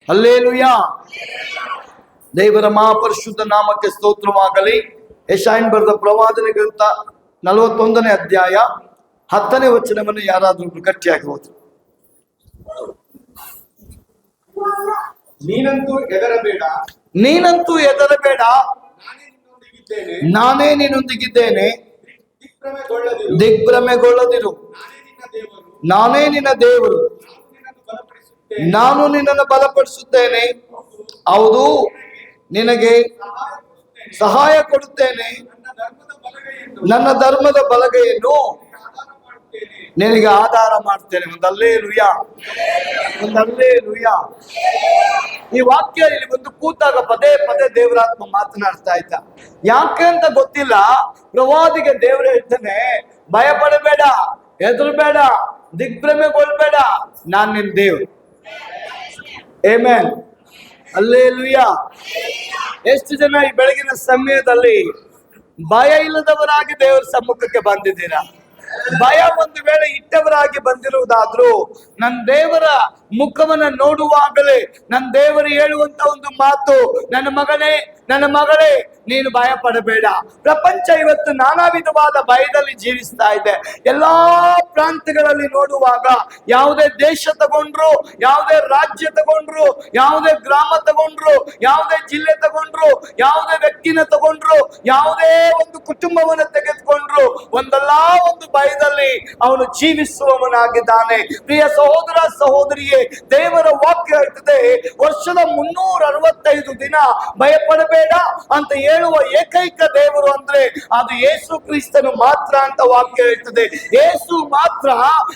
Hallelujah. ದೇವರ ಮಹಾಪರಿಶುದ್ಧ ನಾಮಕ್ಕೆ ಸ್ತೋತ್ರವಾಗಲಿ. ಯೆಶಾಯನ ಬರೆದ ಪ್ರವಾದನೆ ಗ್ರಂಥ 41ನೇ ಅಧ್ಯಾಯ 10ನೇ ವಚನವನ್ನು ಯಾರಾದ್ರೂ ಗಟ್ಟಿಯಾಗಿ ಓದಿ. ನೀನಂತೂ ಹೆದರಬೇಡ, ನೀನಂತೂ ಹೆದರಬೇಡ, ನಾನೇ ನಿನ್ನೊಂದಿಗಿದ್ದೇನೆ, ದಿಗ್ಭ್ರಮೆಗೊಳ್ಳದಿರು, ನಾನೇ ನಿನ್ನ ದೇವರು, ನಾನು ನಿನ್ನನ್ನು ಬಲಪಡಿಸುತ್ತೇನೆ, ಹೌದು ನಿನಗೆ ಸಹಾಯ ಕೊಡುತ್ತೇನೆ, ನನ್ನ ಧರ್ಮದ ಬಲಗೈಯನ್ನು ನಿನಗೆ ಆಧಾರ ಮಾಡ್ತೇನೆ. ಒಂದಲ್ಲೇಲೂಯಾ, ಒಂದಲ್ಲೇಲೂಯಾ. ಈ ವಾಕ್ಯ ಇಲ್ಲಿ ಬಂದು ಕೂತಾಗ ಪದೇ ಪದೇ ದೇವರಾತ್ಮ ಮಾತನಾಡ್ತಾ ಇದ್ದ. ಯಾಕೆ ಅಂತ ಗೊತ್ತಿಲ್ಲ. ಪ್ರವಾದಿಗೆ ದೇವರು ಹೇಳ್ತಾನೆ, ಭಯ ಪಡಬೇಡ, ಹೆದರಬೇಡ, ದಿಗ್ಭ್ರಮೆಗೊಳ್ಬೇಡ, ನಾನ್ ನಿನ್ ದೇವ್ರು. Amen, hallelujah. ಎಷ್ಟು ಜನ ಈ ಬೆಳಗಿನ ಸಮಯದಲ್ಲಿ ಭಯ ಇಲ್ಲದವರಾಗಿ ದೇವರ ಸಮ್ಮುಖಕ್ಕೆ ಬಂದಿದ್ದೀರಾ? ಭಯ ಒಂದು ವೇಳೆ ಇಟ್ಟವರಾಗಿ ಬಂದಿರುವುದಾದ್ರೂ ನನ್ನ ದೇವರ ಮುಖವನ್ನ ನೋಡುವಾಗಲೇ ನನ್ನ ದೇವರು ಹೇಳುವಂತ ಒಂದು ಮಾತು, ನನ್ನ ಮಗನೇ, ನನ್ನ ಮಗಳೇ, ನೀನು ಭಯ ಪಡಬೇಡ. ಪ್ರಪಂಚ ಇವತ್ತು ನಾನಾ ವಿಧವಾದ ಭಯದಲ್ಲಿ ಜೀವಿಸ್ತಾ ಇದೆ. ಎಲ್ಲಾ ಪ್ರಾಂತ್ಯಗಳಲ್ಲಿ ನೋಡುವಾಗ, ಯಾವುದೇ ದೇಶ ತಗೊಂಡ್ರು, ಯಾವುದೇ ರಾಜ್ಯ ತಗೊಂಡ್ರು, ಯಾವುದೇ ಗ್ರಾಮ ತಗೊಂಡ್ರು, ಯಾವುದೇ ಜಿಲ್ಲೆ ತಗೊಂಡ್ರು, ಯಾವುದೇ ವ್ಯಕ್ತಿನ ತಗೊಂಡ್ರು, ಯಾವುದೇ ಒಂದು ಕುಟುಂಬವನ್ನು ತೆಗೆದುಕೊಂಡ್ರು, ಒಂದಲ್ಲ ಒಂದು ಭಯದಲ್ಲಿ ಅವನು ಜೀವಿಸುವವನಾಗಿದ್ದಾನೆ. ಪ್ರಿಯ ಸಹೋದರ ಸಹೋದರಿಯೇ, ದೇವರ ವಾಕ್ಯ ಹೇಳ್ತದೆ, ವರ್ಷದ 365 ದಿನ ಭಯಪಡಬೇಡ ಅಂತ ಹೇಳುವ ಏಕೈಕ ದೇವರು ಅಂದ್ರೆ ಅದು ಯೇಸು ಕ್ರಿಸ್ತನು ಮಾತ್ರ ಅಂತ ವಾಕ್ಯ ಹೇಳ್ತದೆ. ಯೇಸು ಮಾತ್ರ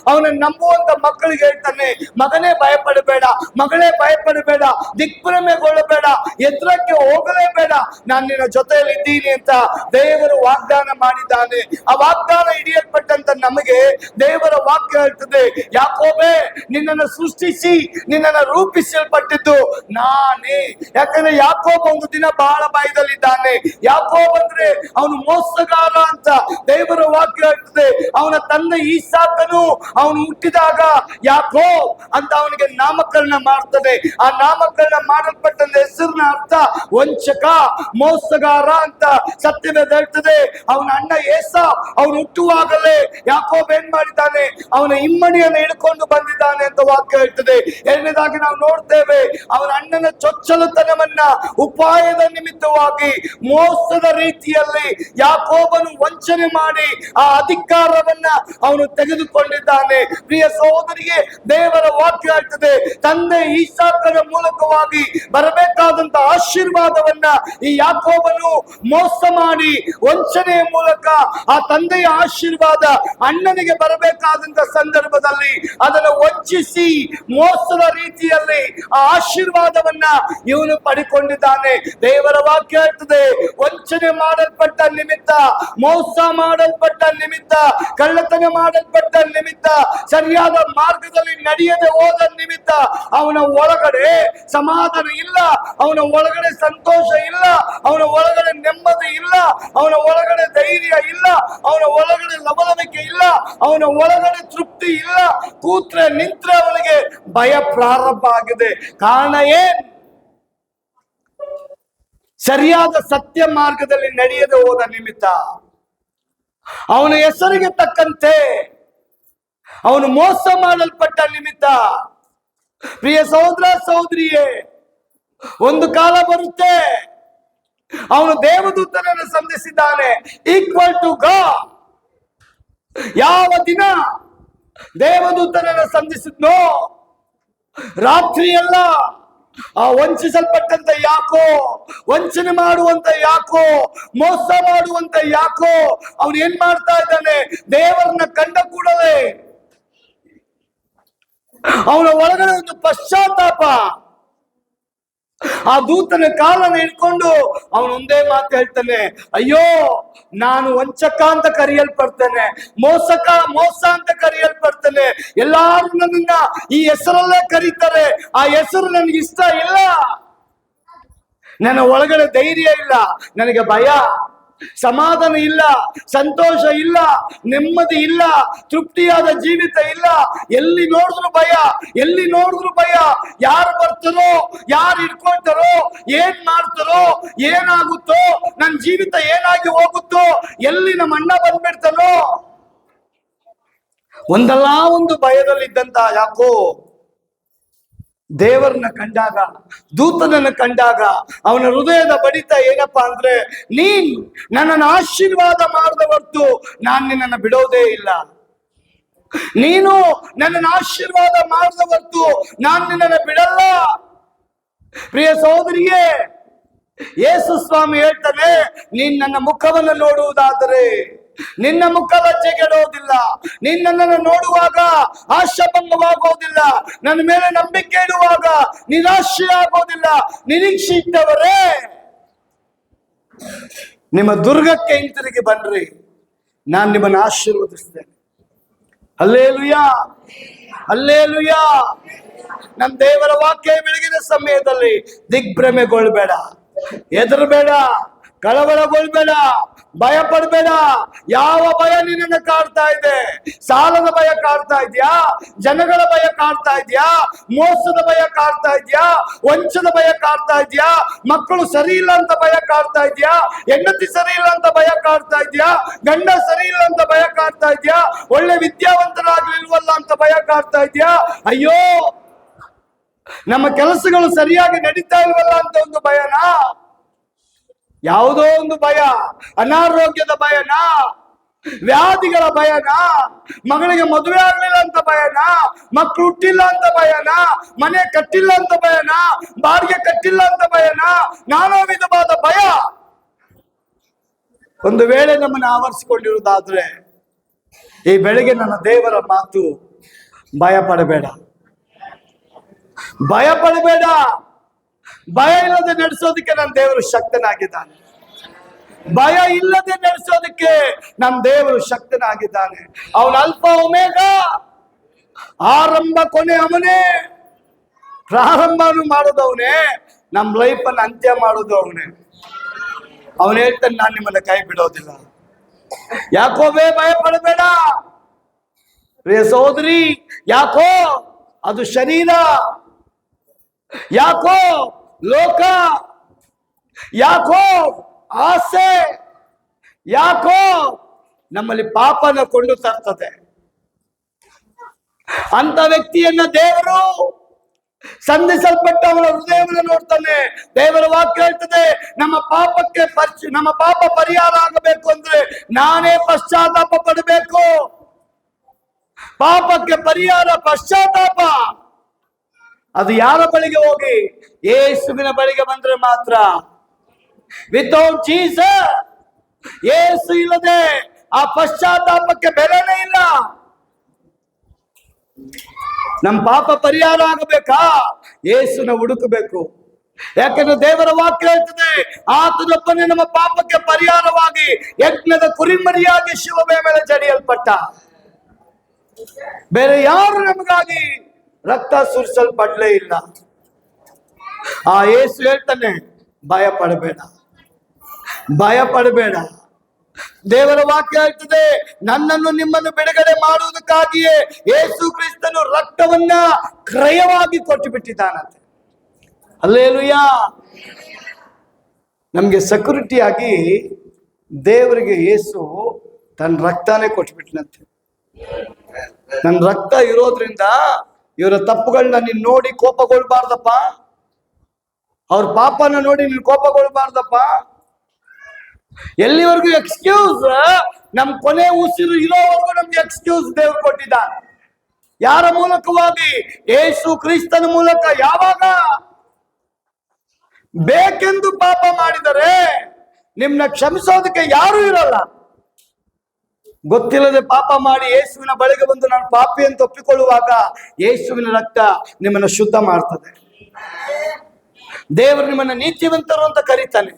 ಅವನ ನಂಬುವಂತ ಮಕ್ಕಳಿಗೆ ಹೇಳ್ತಾನೆ, ಮಗನೇ ಭಯಪಡಬೇಡ, ಮಗಳೇ ಭಯಪಡಬೇಡ, ದಿಗ್ಭ್ರಮೆಗೊಳ್ಳಬೇಡ, ಎತ್ತರಕ್ಕೆ ಹೋಗಲೇಬೇಡ, ನಾನು ನಿನ್ನ ಜೊತೆಯಲ್ಲಿ ಇದ್ದೀನಿ ಅಂತ ದೇವರು ವಾಗ್ದಾನ ಮಾಡಿದ್ದಾನೆ. ಆ ವಾಗ್ದಾನ ಹಿಡಿಯಲ್ಪಟ್ಟಂತ ನಮಗೆ ದೇವರ ವಾಕ್ಯ ಹೇಳ್ತದೆ, ಯಾಕೋಬೇ, ನಿನ್ನನ್ನು ಸೃಷ್ಟಿಸಿ ನಿನ್ನನ್ನು ರೂಪಿಸಲ್ಪಟ್ಟಿದ್ದು ನಾನೇ. ಯಾಕಂದ್ರೆ ಯಾಕೋಬ ಒಂದು ದಿನ ಬಹಳ ಭಯದಲ್ಲಿದ್ದಾನೆ. ಯಾಕೋಬ ಅಂದ್ರೆ ಅವನು ಮೋಸಗಾರ ಅಂತ ದೇವರ ವಾಕ್ಯ ಹೇಳ್ತದೆ. ಅವನ ತಂದೆ ಈಸಾಕನು ಅವನು ಹುಟ್ಟಿದಾಗ ಯಾಕೋಬ್ ಅಂತ ಅವನಿಗೆ ನಾಮಕರಣ ಮಾಡ್ತದೆ. ಆ ನಾಮಕರಣ ಮಾಡಲ್ಪಟ್ಟ ಹೆಸರಿನ ಅರ್ಥ ವಂಚಕ, ಮೋಸಗಾರ ಅಂತ ಸತ್ಯವೇದ ಹೇಳ್ತದೆ. ಅವನ ಅಣ್ಣ ಏಸಾವ್ ಅವನು ಹುಟ್ಟುವಾಗಲೇ ಯಾಕೋಬ್ ಏನ್ ಮಾಡಿದ್ದಾನೆ, ಅವನ ಇಮ್ಮಡಿಯನ್ನು ಹಿಡ್ಕೊಂಡು ಬಂದಿದ್ದಾನೆ ಅಂತ ವಾಕ್ಯ ಹೇಳ್ತದೆ. ಎರಡನೇದಾಗಿ ನಾವು ನೋಡ್ತೇವೆ, ಅವನ ಅಣ್ಣನ ಚೊಚ್ಚಲತನವನ್ನ ಉಪಾಯದ ನಿಮಿತ್ತವಾಗಿ ಮೋಸದ ರೀತಿಯಲ್ಲಿ ಯಾಕೋಬನು ವಂಚನೆ ಮಾಡಿ ಆ ಅಧಿಕಾರವನ್ನ ಅವನು ತೆಗೆದುಕೊಂಡಿದ್ದಾನೆ. ಪ್ರಿಯ ಸಹೋದರಿಗೆ, ದೇವರ ವಾಕ್ಯ ಹೇಳ್ತದೆ, ತಂದೆ ಈಸಾಕನ ಮೂಲಕವಾಗಿ ಬರಬೇಕಾದಂತ ಆಶೀರ್ವಾದವನ್ನ ಈ ಯಾಕೋಬನು ಮೋಸ ಮಾಡಿ ವಂಚನೆಯ ಮೂಲಕ ಆ ತಂದೆಯ ಆಶೀರ್ವಾದ ಅಣ್ಣನಿಗೆ ಬರಬೇಕಾದಂತ ಸಂದರ್ಭದಲ್ಲಿ ಅದನ್ನು ವಂಚಿಸಿ ಮೋಸದ ರೀತಿಯಲ್ಲಿ ಆ ಆಶೀರ್ವಾದವನ್ನ ಇವನು ಪಡಿಕೊಂಡಿದ್ದಾನೆ. ದೇವರ ವಾಕ್ಯ ಹೇಳ್ತದೆ, ವಂಚನೆ ಮಾಡಲ್ಪಟ್ಟ ನಿಮಿತ್ತ, ಮೋಸ ಮಾಡಲ್ಪಟ್ಟ ನಿಮಿತ್ತ, ಕಳ್ಳತನ ಮಾಡಲ್ಪಟ್ಟ ನಿಮಿತ್ತ, ಸರಿಯಾದ ಮಾರ್ಗದಲ್ಲಿ ನಡೆಯದೆ ಹೋದ ನಿಮಿತ್ತ ಅವನ ಒಳಗಡೆ ಸಮಾಧಾನ ಇಲ್ಲ, ಅವನ ಒಳಗಡೆ ಸಂತೋಷ ಇಲ್ಲ, ಅವನ ಒಳಗಡೆ ನೆಮ್ಮದಿ ಇಲ್ಲ, ಅವನ ಒಳಗಡೆ ಧೈರ್ಯ ಇಲ್ಲ, ಅವನ ಒಳಗಡೆ ಲವಲವಿಕೆ ಇಲ್ಲ, ಅವನ ಒಳಗಡೆ ತೃಪ್ತಿ ಇಲ್ಲ. ಕೂತ್ರೆ ನಿಂತ್ರೆ ಅವನಿಗೆ ಭಯ ಪ್ರಾರಂಭ ಆಗಿದೆ. ಕಾರಣ ಏನ್? ಸರಿಯಾದ ಸತ್ಯ ಮಾರ್ಗದಲ್ಲಿ ನಡೆಯದೆ ಹೋದ ನಿಮಿತ್ತ, ಅವನ ಹೆಸರಿಗೆ ತಕ್ಕಂತೆ ಅವನು ಮೋಸ ಮಾಡಲ್ಪಟ್ಟ ನಿಮಿತ್ತ. ಪ್ರಿಯ ಸಹೋದರ ಸಹೋದರಿಯೇ, ಒಂದು ಕಾಲ ಬರುತ್ತೆ, ಅವನು ದೇವದೂತನನ್ನು ಸಂಧಿಸಿದ್ದಾನೆ, ಈಕ್ವಲ್ ಟು ಗಾಡ್. ಯಾವ ದಿನ ದೇವದೂತನನ್ನು ಸಂಧಿಸಿದ್ನೋ, ರಾತ್ರಿ ಎಲ್ಲ ಆ ವಂಚಿಸಲ್ಪಟ್ಟಂತ ಯಾಕೋ, ವಂಚನೆ ಮಾಡುವಂತ ಯಾಕೋ, ಮೋಸ ಮಾಡುವಂತ ಯಾಕೋ ಅವನು ಏನ್ ಮಾಡ್ತಾ ಇದ್ದಾನೆ, ದೇವರನ್ನ ಕಂಡ ಕೂಡಲೇ ಅವನ ಒಳಗಡೆ ಒಂದು ಪಶ್ಚಾತ್ತಾಪ. ಆ ದೂತನ ಕಾಲನ್ನು ಹಿಡ್ಕೊಂಡು ಅವನು ಒಂದೇ ಮಾತು ಹೇಳ್ತಾನೆ, ಅಯ್ಯೋ, ನಾನು ವಂಚಕ ಅಂತ ಕರೆಯಲ್ಪಡ್ತೇನೆ, ಮೋಸ ಅಂತ ಕರೆಯಲ್ಪಡ್ತೇನೆ, ಎಲ್ಲಾರು ನನ್ನನ್ನ ಈ ಹೆಸರಲ್ಲೇ ಕರೀತಾರೆ, ಆ ಹೆಸರು ನನಗೆ ಇಷ್ಟ ಇಲ್ಲ, ನನ್ನ ಒಳಗಡೆ ಧೈರ್ಯ ಇಲ್ಲ, ನನಗೆ ಭಯ, ಸಮಾಧಾನ ಇಲ್ಲ, ಸಂತೋಷ ಇಲ್ಲ, ನೆಮ್ಮದಿ ಇಲ್ಲ, ತೃಪ್ತಿಯಾದ ಜೀವಿತ ಇಲ್ಲ. ಎಲ್ಲಿ ನೋಡಿದ್ರು ಭಯ, ಎಲ್ಲಿ ನೋಡಿದ್ರು ಭಯ. ಯಾರು ಬರ್ತಾರೋ, ಯಾರು ಇಟ್ಕೊಳ್ತಾರೋ, ಏನ್ ಮಾಡ್ತಾರೋ, ಏನಾಗುತ್ತೋ, ನನ್ನ ಜೀವಿತ ಏನಾಗಿ ಹೋಗುತ್ತೋ, ಎಲ್ಲಿ ನಮ್ಮ ಅಣ್ಣ ಬಂದ್ಬಿಡ್ತಾನೋ, ಒಂದಲ್ಲ ಒಂದು ಭಯದಲ್ಲಿದ್ದಂತ ಯಾಕೋ ದೇವರನ್ನ ಕಂಡಾಗ, ದೂತನನ್ನು ಕಂಡಾಗ ಅವನ ಹೃದಯದ ಬಡಿತ ಏನಪ್ಪಾ ಅಂದ್ರೆ, ನೀನ್ ನನ್ನನ್ನು ಆಶೀರ್ವಾದ ಮಾಡದ ಹೊರತು ನಾನು ನಿನ್ನನ್ನು ಬಿಡೋದೇ ಇಲ್ಲ. ನೀನು ನನ್ನನ್ನು ಆಶೀರ್ವಾದ ಮಾಡದ ಹೊರತು ನಾನು ನಿನ್ನನ್ನು ಬಿಡಲ್ಲ. ಪ್ರಿಯ ಸಹೋದರಿಯೇ, ಯೇಸು ಸ್ವಾಮಿ ಹೇಳ್ತಾನೆ, ನೀನ್ ನನ್ನ ಮುಖವನ್ನು ನೋಡುವುದಾದರೆ ನಿನ್ನ ಮುಖ ಲಜ್ಜೆಗೆಡೋದಿಲ್ಲ, ನಿನ್ನನ್ನು ನೋಡುವಾಗ ಆಶಾಭಂಗವಾಗೋದಿಲ್ಲ, ನನ್ನ ಮೇಲೆ ನಂಬಿಕೆ ಇಡುವಾಗ ನಿರಾಶೆ ಆಗೋದಿಲ್ಲ. ನಿರೀಕ್ಷೆ ಇದ್ದವರೇ ನಿಮ್ಮ ದುರ್ಗಕ್ಕೆ ಹಿಂತಿರುಗಿ ಬನ್ರಿ, ನಾನು ನಿಮ್ಮನ್ನು ಆಶೀರ್ವದಿಸ್ತೇನೆ. Hallelujah, hallelujah. ನಮ್ಮ ದೇವರ ವಾಕ್ಯ ಬೆಳಗಿನ ಸಮಯದಲ್ಲಿ ದಿಗ್ಭ್ರಮೆಗೊಳ್ಬೇಡ, ಹೆದರಬೇಡ, ಕಳವಳಗೊಳ್ಬೇಡ, ಭಯ ಪಡಬೇಡ. ಯಾವ ಭಯ ನಿನ್ನನ್ನು ಕಾಡ್ತಾ ಇದೆ? ಸಾಲದ ಭಯ ಕಾಡ್ತಾ ಇದೆಯಾ? ಜನಗಳ ಭಯ ಕಾಡ್ತಾ ಇದೆಯಾ? ಮೋಸದ ಭಯ ಕಾಡ್ತಾ ಇದೆಯಾ? ವಂಚದ ಭಯ ಕಾಡ್ತಾ ಇದೆಯಾ? ಮಕ್ಕಳು ಸರಿ ಇಲ್ಲ ಅಂತ ಭಯ ಕಾಡ್ತಾ ಇದೆಯಾ? ಹೆಂಡತಿ ಸರಿ ಇಲ್ಲ ಅಂತ ಭಯ ಕಾಡ್ತಾ ಇದೆಯಾ? ಗಂಡ ಸರಿ ಇಲ್ಲ ಅಂತ ಭಯ ಕಾಡ್ತಾ ಇದೆಯಾ? ಒಳ್ಳೆ ವಿದ್ಯಾವಂತರಾಗ್ಲಿಲ್ವಲ್ಲ ಅಂತ ಭಯ ಕಾಡ್ತಾ ಇದೆಯಾ? ಅಯ್ಯೋ, ನಮ್ಮ ಕೆಲಸಗಳು ಸರಿಯಾಗಿ ನಡೀತಾ ಇಲ್ವಲ್ಲ ಅಂತ ಒಂದು ಭಯನಾ? ಯಾವುದೋ ಒಂದು ಭಯ, ಅನಾರೋಗ್ಯದ ಭಯನಾ? ವ್ಯಾಧಿಗಳ ಭಯನಾ? ಮಗಳಿಗೆ ಮದುವೆ ಆಗ್ಲಿಲ್ಲ ಅಂತ ಭಯನಾ? ಮಕ್ಕಳು ಹುಟ್ಟಿಲ್ಲ ಅಂತ ಭಯನಾ? ಮನೆ ಕಟ್ಟಿಲ್ಲ ಅಂತ ಭಯನಾ? ಬಾಡಿಗೆ ಕಟ್ಟಿಲ್ಲ ಅಂತ ಭಯನಾ? ನಾನಾ ವಿಧವಾದ ಭಯ ಒಂದು ವೇಳೆ ನಮ್ಮನ್ನು ಆವರಿಸಿಕೊಂಡಿರುವುದಾದ್ರೆ, ಈ ಬೆಳಗ್ಗೆ ನನ್ನ ದೇವರ ಮಾತು, ಭಯ ಪಡಬೇಡ, ಭಯ ಪಡಬೇಡ. ಭಯ ಇಲ್ಲದೆ ನಡೆಸೋದಕ್ಕೆ ನನ್ನ ದೇವರು ಶಕ್ತನಾಗಿದ್ದಾನೆ. ಭಯ ಇಲ್ಲದೆ ನಡೆಸೋದಕ್ಕೆ ನಮ್ಮ ದೇವರು ಶಕ್ತನಾಗಿದ್ದಾನೆ. ಅವನ ಅಲ್ಫಾ ಒಮೇಗ, ಆರಂಭ ಕೊನೆ ಅವನೇ. ಪ್ರಾರಂಭನು ಮಾಡೋದವನೇ, ನಮ್ಮ ಲೈಫನ್ನು ಅಂತ್ಯ ಮಾಡೋದು ಅವನೇ. ಅವನು ಹೇಳ್ತಾನೆ, ನಾನು ನಿಮ್ಮನ್ನ ಕೈ ಬಿಡೋದಿಲ್ಲ. ಯಾಕೋಬೇ ಭಯ ಪಡಬೇಡ. ಪ್ರಿಯ ಸಹೋದರಿ, ಯಾಕೋ ಅದು ಶರೀರ, ಯಾಕೋ ಲೋಕ, ಯಾಕೋ ಆಸೆ, ಯಾಕೋ ನಮ್ಮಲ್ಲಿ ಪಾಪನ ಕೊಂಡು ತರ್ತದೆ. ಅಂತ ವ್ಯಕ್ತಿಯನ್ನ ದೇವರು ಸಂಧಿಸಲ್ಪಟ್ಟ ಅವನ ಹೃದಯವನ್ನು ನೋಡ್ತಾನೆ. ದೇವರ ವಾಕ್ಯ ಹೇಳ್ತದೆ, ನಮ್ಮ ಪಾಪ ಪರಿಹಾರ ಆಗಬೇಕು ಅಂದ್ರೆ ನಾನೇ ಪಶ್ಚಾತ್ತಾಪ ಪಡಬೇಕು. ಪಾಪಕ್ಕೆ ಪರಿಹಾರ ಪಶ್ಚಾತ್ತಾಪ. ಅದು ಯಾರ ಬಳಿಗೆ ಹೋಗಿ? ಯೇಸುವಿನ ಬಳಿಗೆ ಬಂದ್ರೆ ಮಾತ್ರ. ವಿತೌಟ್ ಜೀಸಸ್, ಯೇಸು ಇಲ್ಲದೆ ಆ ಪಶ್ಚಾತ್ತಾಪಕ್ಕೆ ಬೆಲೆನೇ ಇಲ್ಲ. ನಮ್ಮ ಪಾಪ ಪರಿಹಾರ ಆಗಬೇಕಾ? ಯೇಸುನ ಹುಡುಕಬೇಕು. ಯಾಕಂದ್ರೆ ದೇವರ ವಾಕ್ಯ ಹೇಳ್ತದೆ, ಆತನೊಬ್ಬನೇ ನಮ್ಮ ಪಾಪಕ್ಕೆ ಪರಿಹಾರವಾಗಿ ಯಜ್ಞದ ಕುರಿಮರಿಯಾಗಿ ಶಿಲುಬೆ ಮೇಲೆ ಜಡಿಯಲ್ಪಟ್ಟ. ಬೇರೆ ಯಾರು ನಮಗಾಗಿ ರಕ್ತ ಸುರಿಸಲ್ಪಡಲೇ ಇಲ್ಲ. ಆ ಯೇಸು ಹೇಳ್ತಾನೆ, ಭಯ ಪಡಬೇಡ, ಭಯ ಪಡಬೇಡ. ದೇವರ ವಾಕ್ಯ ಹೇಳ್ತದೆ, ನನ್ನನ್ನು ನಿಮ್ಮನ್ನು ಬಿಡುಗಡೆ ಮಾಡುವುದಕ್ಕಾಗಿಯೇ ಯೇಸು ಕ್ರಿಸ್ತನು ರಕ್ತವನ್ನ ಕ್ರಯವಾಗಿ ಕೊಟ್ಟು ಬಿಟ್ಟಿದ್ದಾನಂತೆ. ಹಲ್ಲೆಲೂಯಾ. ನಮ್ಗೆ ಸೆಕ್ಯೂರಿಟಿಯಾಗಿ ದೇವರಿಗೆ ಯೇಸು ತನ್ನ ರಕ್ತನೇ ಕೊಟ್ಬಿಟ್ನಂತೆ. ನನ್ನ ರಕ್ತ ಇರೋದ್ರಿಂದ ಇವರ ತಪ್ಪುಗಳನ್ನ ನೀನ್ ನೋಡಿ ಕೋಪಗೊಳ್ಬಾರ್ದಪ್ಪ, ಅವ್ರ ಪಾಪನ ನೋಡಿ ನೀನ್ ಕೋಪಗೊಳ್ಬಾರ್ದಪ್ಪ. ಎಲ್ಲಿವರೆಗೂ ಎಕ್ಸ್ಕ್ಯೂಸ್? ನಮ್ ಕೊನೆ ಉಸಿರು ಇರೋವರೆಗೂ ನಮ್ಗೆ ಎಕ್ಸ್ಕ್ಯೂಸ್ ದೇವ್ರು ಕೊಟ್ಟಿದ್ದಾನೆ. ಯಾರ ಮೂಲಕವಾಗಿ? ಯೇಸು ಕ್ರಿಸ್ತನ ಮೂಲಕ. ಯಾವಾಗ? ಬೇಕೆಂದು ಪಾಪ ಮಾಡಿದರೆ ನಿಮ್ನ ಕ್ಷಮಿಸೋದಕ್ಕೆ ಯಾರು ಇರಲ್ಲ. ಗೊತ್ತಿಲ್ಲದೆ ಪಾಪ ಮಾಡಿ ಯೇಸುವಿನ ಬಳಿಗೆ ಬಂದು ನಾನು ಪಾಪಿ ಅಂತ ಒಪ್ಪಿಕೊಳ್ಳುವಾಗ ಯೇಸುವಿನ ರಕ್ತ ನಿಮ್ಮನ್ನು ಶುದ್ಧ ಮಾಡ್ತದೆ. ದೇವರು ನಿಮ್ಮನ್ನ ನೀತಿವಂತರು ಅಂತ ಕರೀತಾನೆ,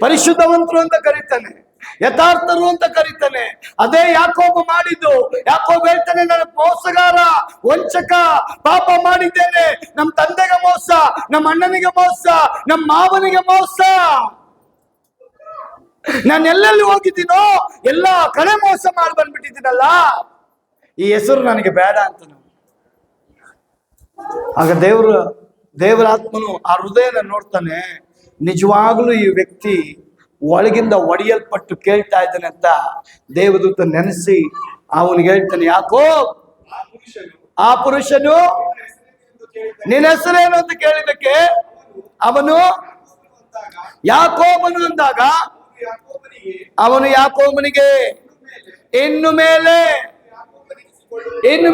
ಪರಿಶುದ್ಧವಂತರು ಅಂತ ಕರೀತಾನೆ, ಯಥಾರ್ಥರು ಅಂತ ಕರೀತಾನೆ. ಅದೇ ಯಾಕೋಬ ಮಾಡಿದ್ದು. ಯಾಕೋಬ ಹೇಳ್ತಾನೆ, ನಾನು ಮೋಸಗಾರ, ವಂಚಕ, ಪಾಪ ಮಾಡಿದ್ದೇನೆ. ನಮ್ಮ ತಂದೆಗೆ ಮೋಸ, ನಮ್ಮ ಅಣ್ಣನಿಗೆ ಮೋಸ, ನಮ್ಮ ಮಾವನಿಗೆ ಮೋಸ. ನಾನು ಎಲ್ಲೆಲ್ಲಿ ಹೋಗಿದ್ದೀನೋ ಎಲ್ಲ ಕಡೆ ಮೋಸ ಮಾಡಿ ಬಂದ್ಬಿಟ್ಟಿದ್ದೀನಲ್ಲ, ಈ ಹೆಸರು ನನಗೆ ಬೇಡ ಅಂತ. ಆಗ ದೇವರ ಆತ್ಮನು ಆ ಹೃದಯನ ನೋಡ್ತಾನೆ. ನಿಜವಾಗ್ಲೂ ಈ ವ್ಯಕ್ತಿ ಒಳಗಿಂದ ಒಡೆಯಲ್ಪಟ್ಟು ಕೇಳ್ತಾ ಇದ್ದಾನೆ ಅಂತ ದೇವದೂತ ನೆನೆಸಿ ಅವನಿಗೆ ಹೇಳ್ತಾನೆ, ಯಾಕೋ ಆ ಪುರುಷನು ನಿನ್ನ ಹೆಸರೇನು ಅಂತ ಕೇಳಿದಕ್ಕೆ ಅವನು ಯಾಕೋಬನು ಅಂದಾಗ ಅವನು ಯಾಕೋಬನಿಗೆ ಇನ್ನು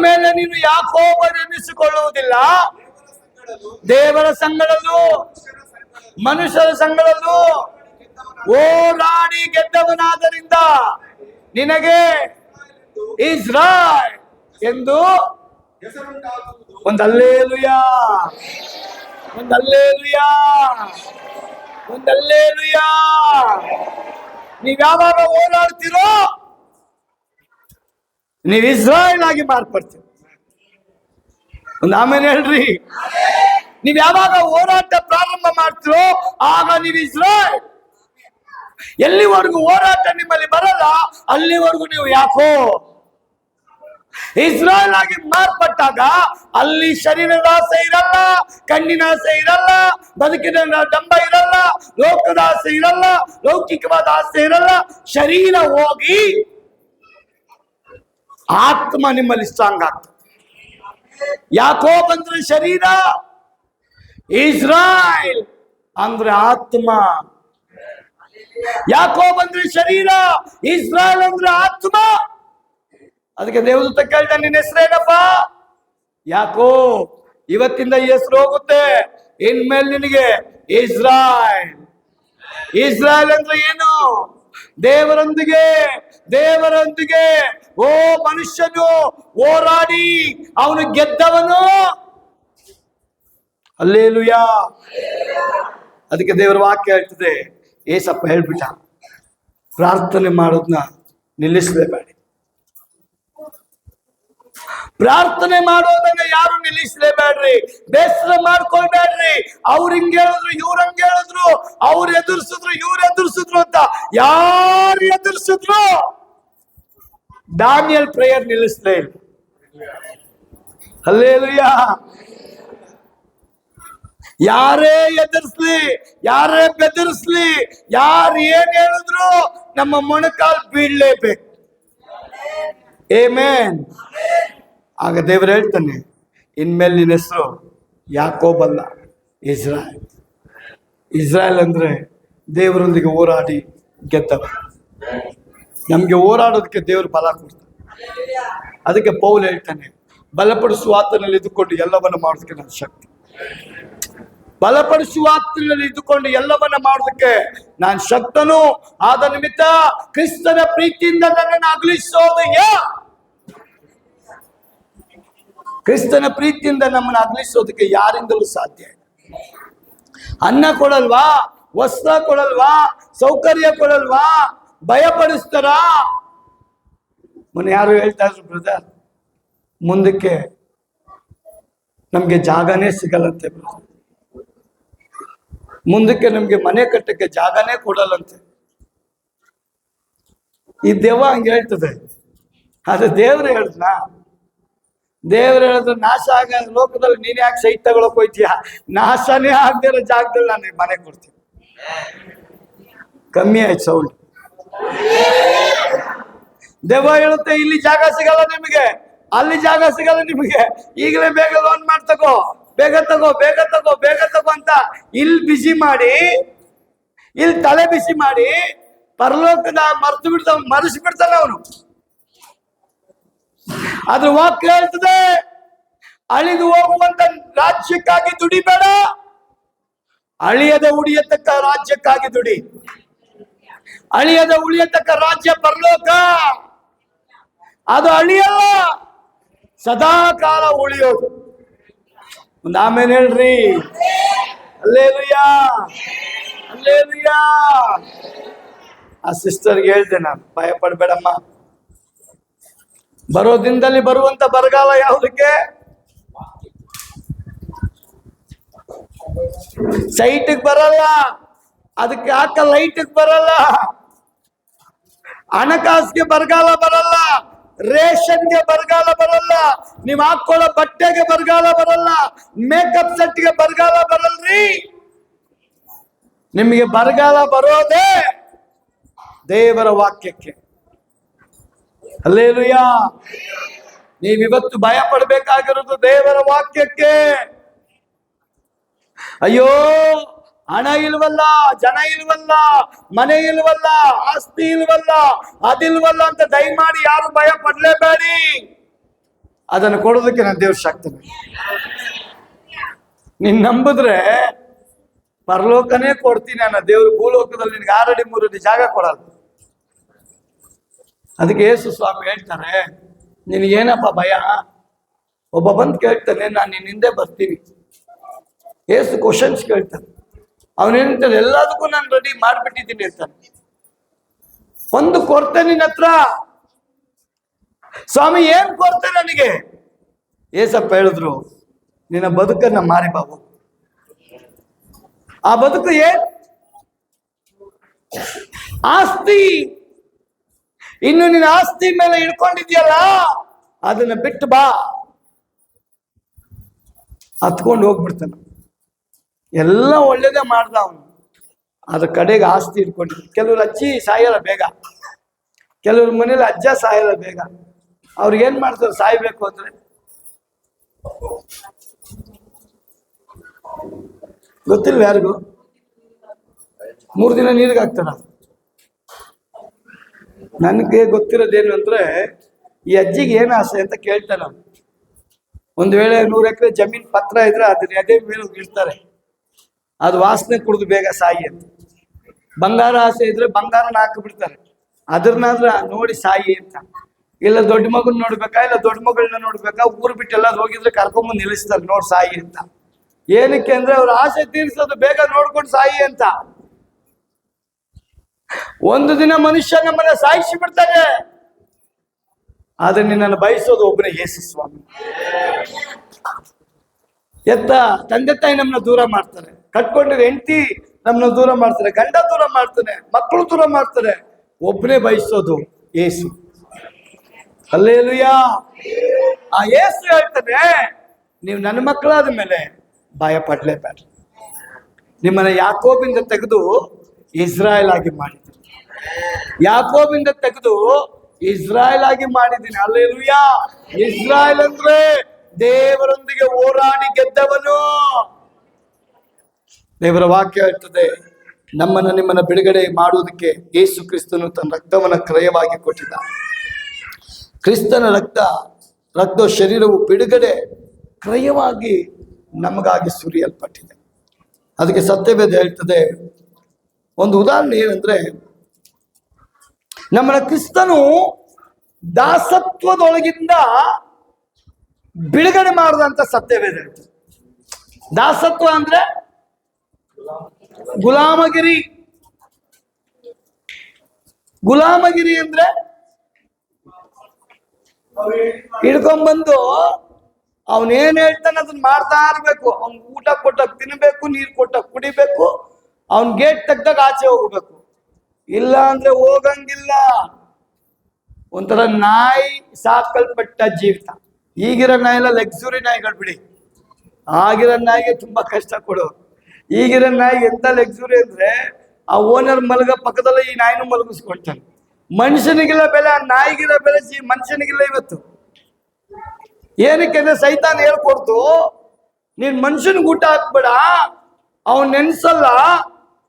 ಮೇಲೆ ನೀನು ಯಾಕೋಬನೆನಿಸಿಕೊಳ್ಳುವುದಿಲ್ಲ, ದೇವರ ಸಂಗಡಲ್ಲೂ ಮನುಷ್ಯರ ಸಂಗಡಲ್ಲೂ ಹೋರಾಡಿ ಗೆದ್ದವನಾದ್ದರಿಂದ ನಿನಗೆ ಇಸ್ರಾಯೇಲ್ ಎಂದು ಒಂದಲ್ಲೇಲುಯಾ, ಒಂದಲ್ಲೇಲುಯಾ, ಒಂದಲ್ಲೇಲುಯಾ. ನೀವ್ ಯಾವಾಗ ಹೋರಾಡ್ತೀರೋ ನೀವು ಇಸ್ರಾಯೇಲ್ ಆಗಿ ಮಾರ್ಪಡ್ತೀರಿ. ಒಂದು ಆಮೇಲೆ ಹೇಳ್ರಿ. ನೀವ್ ಯಾವಾಗ ಹೋರಾಟ ಪ್ರಾರಂಭ ಮಾಡ್ತೀರೋ ಆಗ ನೀವು ಇಸ್ರಾಯೇಲ್. ಎಲ್ಲಿವರೆಗೂ ಹೋರಾಟ ನಿಮ್ಮಲ್ಲಿ ಬರಲ್ಲ ಅಲ್ಲಿವರೆಗೂ ನೀವು ಯಾಕೋ ಇಸ್ರಾಯೇಲ್ ಆಗಿ ಮಾರ್ಪಟ್ಟಾಗ ಅಲ್ಲಿ ಶರೀರದ ಆಸೆ ಇರಲ್ಲ, ಕಣ್ಣಿನ ಆಸೆ ಇರಲ್ಲ, ಬದುಕಿನ ಡಂಬ ಇರಲ್ಲ, ಲೋಕದ ಆಸೆ ಇರಲ್ಲ, ಲೌಕಿಕವಾದ ಆಸೆ ಇರಲ್ಲ. ಶರೀರ ಹೋಗಿ ಆತ್ಮ ನಿಮ್ಮಲ್ಲಿ ಸ್ಟ್ರಾಂಗ್ ಆಗ್ತದೆ. ಯಾಕೋಬ್ ಅಂದ್ರೆ ಶರೀರ, ಇಸ್ರಾಯೇಲ್ ಅಂದ್ರೆ ಆತ್ಮ. ಯಾಕೋಬ್ ಅಂದ್ರೆ ಶರೀರ, ಇಸ್ರಾಯೇಲ್ ಅಂದ್ರೆ ಆತ್ಮ. ಅದಕ್ಕೆ ದೇವದೂತ ಕೇಳ್ತಾನೆ, ನಿನ್ನ ಹೆಸರೇನಪ್ಪ? ಯಾಕೋಬ್. ಇವತ್ತಿಂದ ಈ ಹೆಸರು ಹೋಗುತ್ತೆ, ಇನ್ಮೇಲೆ ನಿನಗೆ ಇಸ್ರಾಯೇಲ್. ಇಸ್ರಾಯೇಲ್ ಅಂದ್ರೆ ಏನು? ದೇವರೊಂದಿಗೆ ಓ ಮನುಷ್ಯನು ಹೋರಾಡಿ ಅವನು ಗೆದ್ದವನು. ಹಲ್ಲೆಲೂಯಾ. ಅದಕ್ಕೆ ದೇವರ ವಾಕ್ಯ ಹೇಳ್ತದೆ, ಏಸಪ್ಪ ಹೇಳ್ಬಿಟ್ಟ, ಪ್ರಾರ್ಥನೆ ಮಾಡೋದನ್ನ ನಿಲ್ಲಿಸಲೇಬೇಡಿ. ಪ್ರಾರ್ಥನೆ ಮಾಡೋದನ್ನ ಯಾರು ನಿಲ್ಲಿಸಲೇಬೇಡ್ರಿ. ಬೇಸರ ಮಾಡ್ಕೊಳ್ಬೇಡ್ರಿ. ಅವ್ರು ಹಿಂಗ್ ಹೇಳಿದ್ರು, ಇವ್ರು ಹಂಗ ಹೇಳಿದ್ರು, ಅವ್ರು ಎದುರಿಸಿದ್ರು, ಇವ್ರು ಎದುರಿಸಿದ್ರು ಅಂತ ಯಾರು ಎದುರಿಸಿದ್ರು ದಾನಿಯೇಲ್ ಪ್ರೇಯರ್ ನಿಲ್ಲಿಸಲೇ ಇಲ್ಲ. ಹಲ್ಲೆಲೂಯಾ. ಯಾರೇ ಎದುರಿಸ್ಲಿ, ಯಾರೇ ಬೆದರಿಸ್ಲಿ, ಯಾರು ಏನ್ ಹೇಳಿದ್ರು ನಮ್ಮ ಮೊಣಕಾಲ್ ಬೀಳ್ಲೇಬೇಕು. ಆಮೆನ್. ಆಗ ದೇವರು ಹೇಳ್ತಾನೆ, ಇನ್ಮೇಲೆ ನಿನ್ನ ಹೆಸರು ಯಾಕೋಬ್ ಅಲ್ಲ, ಇಸ್ರಾಯೇಲ್. ಇಸ್ರಾಯೇಲ್ ಅಂದ್ರೆ ದೇವರೊಂದಿಗೆ ಹೋರಾಡಿ ಗೆದ್ದವ. ನಮ್ಗೆ ಹೋರಾಡೋದಕ್ಕೆ ದೇವರು ಬಲ ಕೊಡ್ತಾನೆ. ಅದಕ್ಕೆ ಪೌಲ್ ಹೇಳ್ತಾನೆ, ಬಲಪಡಿಸುವ ಆತನಲ್ಲಿ ಇದ್ದುಕೊಂಡು ಎಲ್ಲವನ್ನ ಮಾಡೋದಕ್ಕೆ ನನ್ನ ಶಕ್ತಿ. ಬಲಪಡಿಸುವ ಆತನಲ್ಲಿ ಇದ್ದುಕೊಂಡು ಎಲ್ಲವನ್ನ ಮಾಡೋದಕ್ಕೆ ನಾನು ಶಕ್ತನು. ಆದ ನಿಮಿತ್ತ ಕ್ರಿಸ್ತನ ಪ್ರೀತಿಯಿಂದ ನನ್ನನ್ನು ಅಗಲಿಸೋದು ಕ್ರಿಸ್ತನ ಪ್ರೀತಿಯಿಂದ ನಮ್ಮನ್ನು ಅಗಲಿಸೋದಕ್ಕೆ ಯಾರಿಂದಲೂ ಸಾಧ್ಯ ಇಲ್ಲ. ಅನ್ನ ಕೊಡಲ್ವಾ, ವಸ್ತ್ರ ಕೊಡಲ್ವಾ, ಸೌಕರ್ಯ ಕೊಡಲ್ವಾ, ಭಯಪಡಿಸ್ತಾರ. ಮೊನ್ನೆ ಯಾರು ಹೇಳ್ತಾ ಇದ್ರು, ಬ್ರದರ್ ಮುಂದಕ್ಕೆ ನಮ್ಗೆ ಜಾಗನೇ ಸಿಗಲ್ಲಂತೆ, ಮುಂದಕ್ಕೆ ನಮ್ಗೆ ಮನೆ ಕಟ್ಟಕ್ಕೆ ಜಾಗನೇ ಕೊಡಲ್ಲಂತೆ. ಈ ದೆವ್ವ ಹಂಗೆ ಹೇಳ್ತದೆ. ಅದು ದೇವ್ರು ಹೇಳ್ದನಾ? ದೇವ್ರು ಹೇಳಿದ್ರು, ನಾಶ ಆಗ ಲೋಕದಲ್ಲಿ ನೀನ್ ಯಾಕೆ ಸೈಟ್ ತಗೊಳಕ್ ಹೋಯ್ತೀಯ? ನಾಶನೇ ಆಗದಿರೋ ಜಾಗದಲ್ಲಿ ನಾನು ಮನೆ ಕೊಡ್ತೀನಿ. ಕಮ್ಮಿ ಆಯ್ತು ಸೌಂಡ್. ದೆವ್ವ ಹೇಳುತ್ತೆ, ಇಲ್ಲಿ ಜಾಗ ಸಿಗಲ್ಲ ನಿಮಗೆ, ಅಲ್ಲಿ ಜಾಗ ಸಿಗಲ್ಲ ನಿಮಗೆ, ಈಗಲೇ ಬೇಗ ಲೋನ್ ಮಾಡಿ ತಗೋ, ಬೇಗ ತಗೋ, ಬೇಗ ತಗೋ, ಬೇಗ ತಗೋ ಅಂತ ಇಲ್ಲಿ ಬಿಸಿ ಮಾಡಿ, ಇಲ್ಲಿ ತಲೆ ಬಿಸಿ ಮಾಡಿ ಪರಲೋಕದ ಮರೆಸಿಬಿಡ್ತಾನೆ ಅವನು. ಅದ್ರ ವಾಕ್ಯ ಹೇಳ್ತದೆ, ಅಳಿದು ಹೋಗುವಂತ ರಾಜ್ಯಕ್ಕಾಗಿ ದುಡಿಬೇಡ, ಅಳಿಯದ ಉಳಿಯತಕ್ಕ ರಾಜ್ಯಕ್ಕಾಗಿ ದುಡಿ. ಅಳಿಯದ ಉಳಿಯತಕ್ಕ ರಾಜ್ಯ ಪರಲೋಕ. ಅದು ಅಳಿಯಲ್ಲ, ಸದಾ ಕಾಲ ಉಳಿಯೋದು. ಒಂದು ಆಮೇಲೆ ಹೇಳ್ರಿ. Hallelujah, hallelujah. ಆ ಸಿಸ್ಟರ್ಗೆ ಹೇಳ್ದೆ ನಾನು, ಭಯ ಪಡ್ಬೇಡಮ್ಮ, ಬರೋ ದಿನದಲ್ಲಿ ಬರುವಂತ ಬರಗಾಲ ಯಾವುದಕ್ಕೆ? ಸೈಟಿಗೆ ಬರಲ್ಲ, ಅದಕ್ಕೆ ಹಾಕ ಲೈಟಿಗೆ ಬರಲ್ಲ, ಹಣಕಾಸಿಗೆ ಬರಗಾಲ ಬರಲ್ಲ, ರೇಷನ್ಗೆ ಬರಗಾಲ ಬರಲ್ಲ, ನೀವ್ ಹಾಕೊಳ್ಳೋ ಬಟ್ಟೆಗೆ ಬರಗಾಲ ಬರಲ್ಲ, ಮೇಕಪ್ ಸೆಟ್ಗೆ ಬರಗಾಲ ಬರಲ್ರಿ. ನಿಮಗೆ ಬರಗಾಲ ಬರೋದೇ ದೇವರ ವಾಕ್ಯಕ್ಕೆ. ಹಲ್ಲೆಲೂಯಾ. ನೀವಿವತ್ತು ಭಯ ಪಡಬೇಕಾಗಿರೋದು ದೇವರ ವಾಕ್ಯಕ್ಕೆ. ಅಯ್ಯೋ, ಹಣ ಇಲ್ವಲ್ಲ, ಜನ ಇಲ್ವಲ್ಲ, ಮನೆ ಇಲ್ವಲ್ಲ, ಆಸ್ತಿ ಇಲ್ವಲ್ಲ, ಅದಿಲ್ವಲ್ಲ ಅಂತ ದಯಮಾಡಿ ಯಾರು ಭಯ ಪಡ್ಲೇಬೇಡಿ. ಅದನ್ನು ಕೊಡೋದಕ್ಕೆ ನಾನು ದೇವ್ರ ಶಕ್ತಿ. ನೀನ್ ನಂಬಿದ್ರೆ ಪರಲೋಕನೇ ಕೊಡ್ತೀನಿ ಅನ್ನೋ ದೇವ್ರು ಭೂಲೋಕದಲ್ಲಿ ನಿನ್ಗೆ 6 ಅಡಿ 3 ಅಡಿ ಜಾಗ ಕೊಡಲ್ಲ. ಅದಕ್ಕೆ ಯೇಸು ಸ್ವಾಮಿ ಹೇಳ್ತಾರೆ, ನಿನಗೇನಪ್ಪ ಭಯ? ಒಬ್ಬ ಬಂದು ಕೇಳ್ತಾನೆ, ನಾನು ನಿನ್ನ ಹಿಂದೆ ಬರ್ತೀನಿ. ಯೇಸು ಕ್ವಶನ್ಸ್ ಕೇಳ್ತಾನೆ. ಅವನೇನಂತಾನೆ, ಎಲ್ಲದಕ್ಕೂ ನಾನು ರೆಡಿ ಮಾಡ್ಬಿಟ್ಟಿದ್ದೀನಿ ಅಂತಾನೆ. ಒಂದು ಕೊರತೆ ನಿನ್ನ ಹತ್ರ. ಸ್ವಾಮಿ ಏನ್ ಕೊರತೆ ನನಗೆ? ಏಸಪ್ಪ ಹೇಳಿದ್ರು, ನಿನ್ನ ಬದುಕನ್ನ ಮಾರಿ ಬಾಬು. ಆ ಬದುಕು ಏನ್? ಆಸ್ತಿ. ಇನ್ನು ನಿನ್ನ ಆಸ್ತಿ ಮೇಲೆ ಇಟ್ಕೊಂಡಿದ್ಯಲ್ಲ, ಅದನ್ನ ಬಿಟ್ಟು ಬಾ. ಹತ್ಕೊಂಡು ಹೋಗ್ಬಿಡ್ತಾನೆ. ಎಲ್ಲ ಒಳ್ಳೇದೇ ಮಾಡ್ದ ಅವನು, ಅದ್ರ ಕಡೆಗೆ ಆಸ್ತಿ ಇಟ್ಕೊಂಡಿದ್ದ. ಕೆಲವ್ರು ಅಜ್ಜಿ ಸಾಯಲ್ಲ ಬೇಗ, ಕೆಲವ್ರ ಮನೇಲಿ ಅಜ್ಜ ಸಾಯಲ್ಲ ಬೇಗ. ಅವ್ರಿಗೇನ್ ಮಾಡ್ತಾರೆ ಸಾಯ್ಬೇಕು ಅಂದ್ರೆ? ಗೊತ್ತಿಲ್ಲ ಯಾರಿಗೂ. 3 ದಿನ ನೀರಿಗೆ ಹಾಕ್ತಾರ. ನನಗೆ ಗೊತ್ತಿರೋದೇನು ಅಂದ್ರೆ, ಈ ಅಜ್ಜಿಗೆ ಏನು ಆಸೆ ಅಂತ ಕೇಳ್ತಾನ. ಒಂದು ವೇಳೆ 100 ಎಕರೆ ಜಮೀನ್ ಪತ್ರ ಇದ್ರೆ ಅದನ್ನ ಎದೆ ಮೇಲೆ ಇಡ್ತಾರೆ, ಅದು ವಾಸನೆ ಕುಡಿದು ಬೇಗ ಸಾಯಿ ಅಂತ. ಬಂಗಾರ ಆಸೆ ಇದ್ರೆ ಬಂಗಾರನ ಹಾಕಿಬಿಡ್ತಾರೆ, ಅದ್ರನ್ನಾದ್ರ ನೋಡಿ ಸಾಯಿ ಅಂತ. ಇಲ್ಲ ದೊಡ್ಡ ಮಗನ್ ನೋಡ್ಬೇಕಾ, ಇಲ್ಲ ದೊಡ್ಡ ಮಗಳನ್ನ ನೋಡ್ಬೇಕಾ, ಊರು ಬಿಟ್ಟೆಲ್ಲ ಹೋಗಿದ್ರೆ ಕರ್ಕೊಂಬಂದು ನಿಲ್ಲಿಸ್ತಾರೆ, ನೋಡ್ ಸಾಯಿ ಅಂತ. ಏನಕ್ಕೆ ಅಂದ್ರೆ ಅವ್ರ ಆಸೆ ತೀರಿಸೋದು ಬೇಗ ನೋಡ್ಕೊಂಡು ಸಾಯಿ ಅಂತ. ಒಂದು ದಿನ ಮನುಷ್ಯ ನಮ್ಮನ್ನ ಸಾಯಿಸಿ ಬಿಡ್ತಾನೆ, ಆದ್ರೆ ನಿನ್ನನ್ನು ಬಯಸೋದು ಒಬ್ಬನೇ, ಯೇಸು ಸ್ವಾಮಿ. ಎತ್ತ ತಂದೆ ತಾಯಿ ನಮ್ಮನ್ನ ದೂರ ಮಾಡ್ತಾರೆ, ಕಟ್ಕೊಂಡಿರೋ ಹೆಂಡತಿ ನಮ್ಮನ್ನ ದೂರ ಮಾಡ್ತಾರೆ, ಗಂಡ ದೂರ ಮಾಡ್ತಾನೆ, ಮಕ್ಕಳು ದೂರ ಮಾಡ್ತಾರೆ. ಒಬ್ಬನೇ ಬಯಸೋದು ಯೇಸು. ಹಲ್ಲೆಲೂಯಾ. ಆ ಯೇಸು ಹೇಳ್ತಾನೆ, ನೀವು ನನ್ನ ಮಕ್ಕಳಾದ ಮೇಲೆ ಭಯ ಪಡ್ಲೇಬೇಡ. ನಿಮ್ಮನ್ನ ಯಾಕೋಬಿಂದ ತೆಗೆದು ಇಸ್ರಾಯೇಲ್ ಆಗಿ ಮಾಡಿದ್ದೀನಿ. ಯಾಕೋಬಿಂದ ತೆಗೆದು ಇಸ್ರಾಯೇಲ್ ಆಗಿ ಮಾಡಿದ್ದೀನಿ. ಹಲ್ಲೆಲೂಯಾ. ಇಸ್ರಾಯೇಲ್ ಅಂದ್ರೆ ದೇವರೊಂದಿಗೆ ಹೋರಾಡಿ ಗೆದ್ದವನು. ದೇವರ ವಾಕ್ಯ ಹೇಳ್ತದೆ, ನಮ್ಮನ್ನ ನಿಮ್ಮನ್ನ ಬಿಡುಗಡೆ ಮಾಡುವುದಕ್ಕೆ ಯೇಸು ಕ್ರಿಸ್ತನು ತನ್ನ ರಕ್ತವನ್ನ ಕ್ರಯವಾಗಿ ಕೊಟ್ಟಿದ್ದ. ಕ್ರಿಸ್ತನ ರಕ್ತ ಶರೀರವು ಬಿಡುಗಡೆ ಕ್ರಯವಾಗಿ ನಮಗಾಗಿ ಸುರಿಯಲ್ಪಟ್ಟಿದೆ. ಅದಕ್ಕೆ ಸತ್ಯವೇದ ಹೇಳ್ತದೆ, ಒಂದು ಉದಾಹರಣೆ ಏನಂದ್ರೆ, ನಮ್ಮನ್ನ ಕ್ರಿಸ್ತನು ದಾಸತ್ವದೊಳಗಿಂದ ಬಿಡುಗಡೆ ಮಾಡಿದಂತ ಸತ್ಯವೇದ ಹೇಳ್ತದೆ. ದಾಸತ್ವ ಅಂದ್ರೆ ಗುಲಾಮಗಿರಿ. ಗುಲಾಮಗಿರಿ ಅಂದ್ರೆ ಹಿಡ್ಕೊಂಡ್ಬಂದು ಅವನೇನ್ ಹೇಳ್ತಾನೆ ಅದನ್ನ ಮಾಡ್ತಾ ಇರ್ಬೇಕು. ಅವ್ನ್ ಊಟ ಕೊಟ್ಟಾಗ ತಿನ್ಬೇಕು, ನೀರ್ ಕೊಟ್ಟಾಗ ಕುಡಿಬೇಕು, ಅವ್ನ್ ಗೇಟ್ ತೆಗ್ದಾಗ ಆಚೆ ಹೋಗ್ಬೇಕು. ಇಲ್ಲ ಅಂದ್ರೆ ಹೋಗಂಗಿಲ್ಲ. ಒಂಥರ ನಾಯಿ ಸಾಕಲ್ಪಟ್ಟ ಜೀವಿತ. ಈಗಿರೋ ನಾಯಿ ಎಲ್ಲ ಲಕ್ಸುರಿ ನಾಯಿಗಳು ಬಿಡಿ, ಆಗಿರೋ ನಾಯಿಗೆ ತುಂಬಾ ಕಷ್ಟ ಕೊಡು. ಈಗಿರೋ ನಾಯಿ ಎಂತ ಲಕ್ಸುರಿ ಅಂದ್ರೆ, ಆ ಓನರ್ ಮಲಗ ಪಕ್ಕದಲ್ಲ ಈ ನಾಯಿನೂ ಮಲಗಿಸ್ಕೊಳ್ತಾನೆ. ಮನುಷ್ಯನಿಗಿಲ್ಲ ಬೆಲೆ, ಆ ನಾಯಿಗಿರೋ ಬೆಲೆ ಮನುಷ್ಯನಿಗಿಲ್ಲ ಇವತ್ತು. ಏನಕ್ಕೆ ಅಂದ್ರೆ ಸೈತಾನ್ ಹೇಳ್ಕೊಡ್ತು, ನೀನ್ ಮನುಷ್ಯನಿಗೆ ಊಟ ಹಾಕ್ಬೇಡ, ಅವನ್ ನೆನ್ಸಲ್ಲ,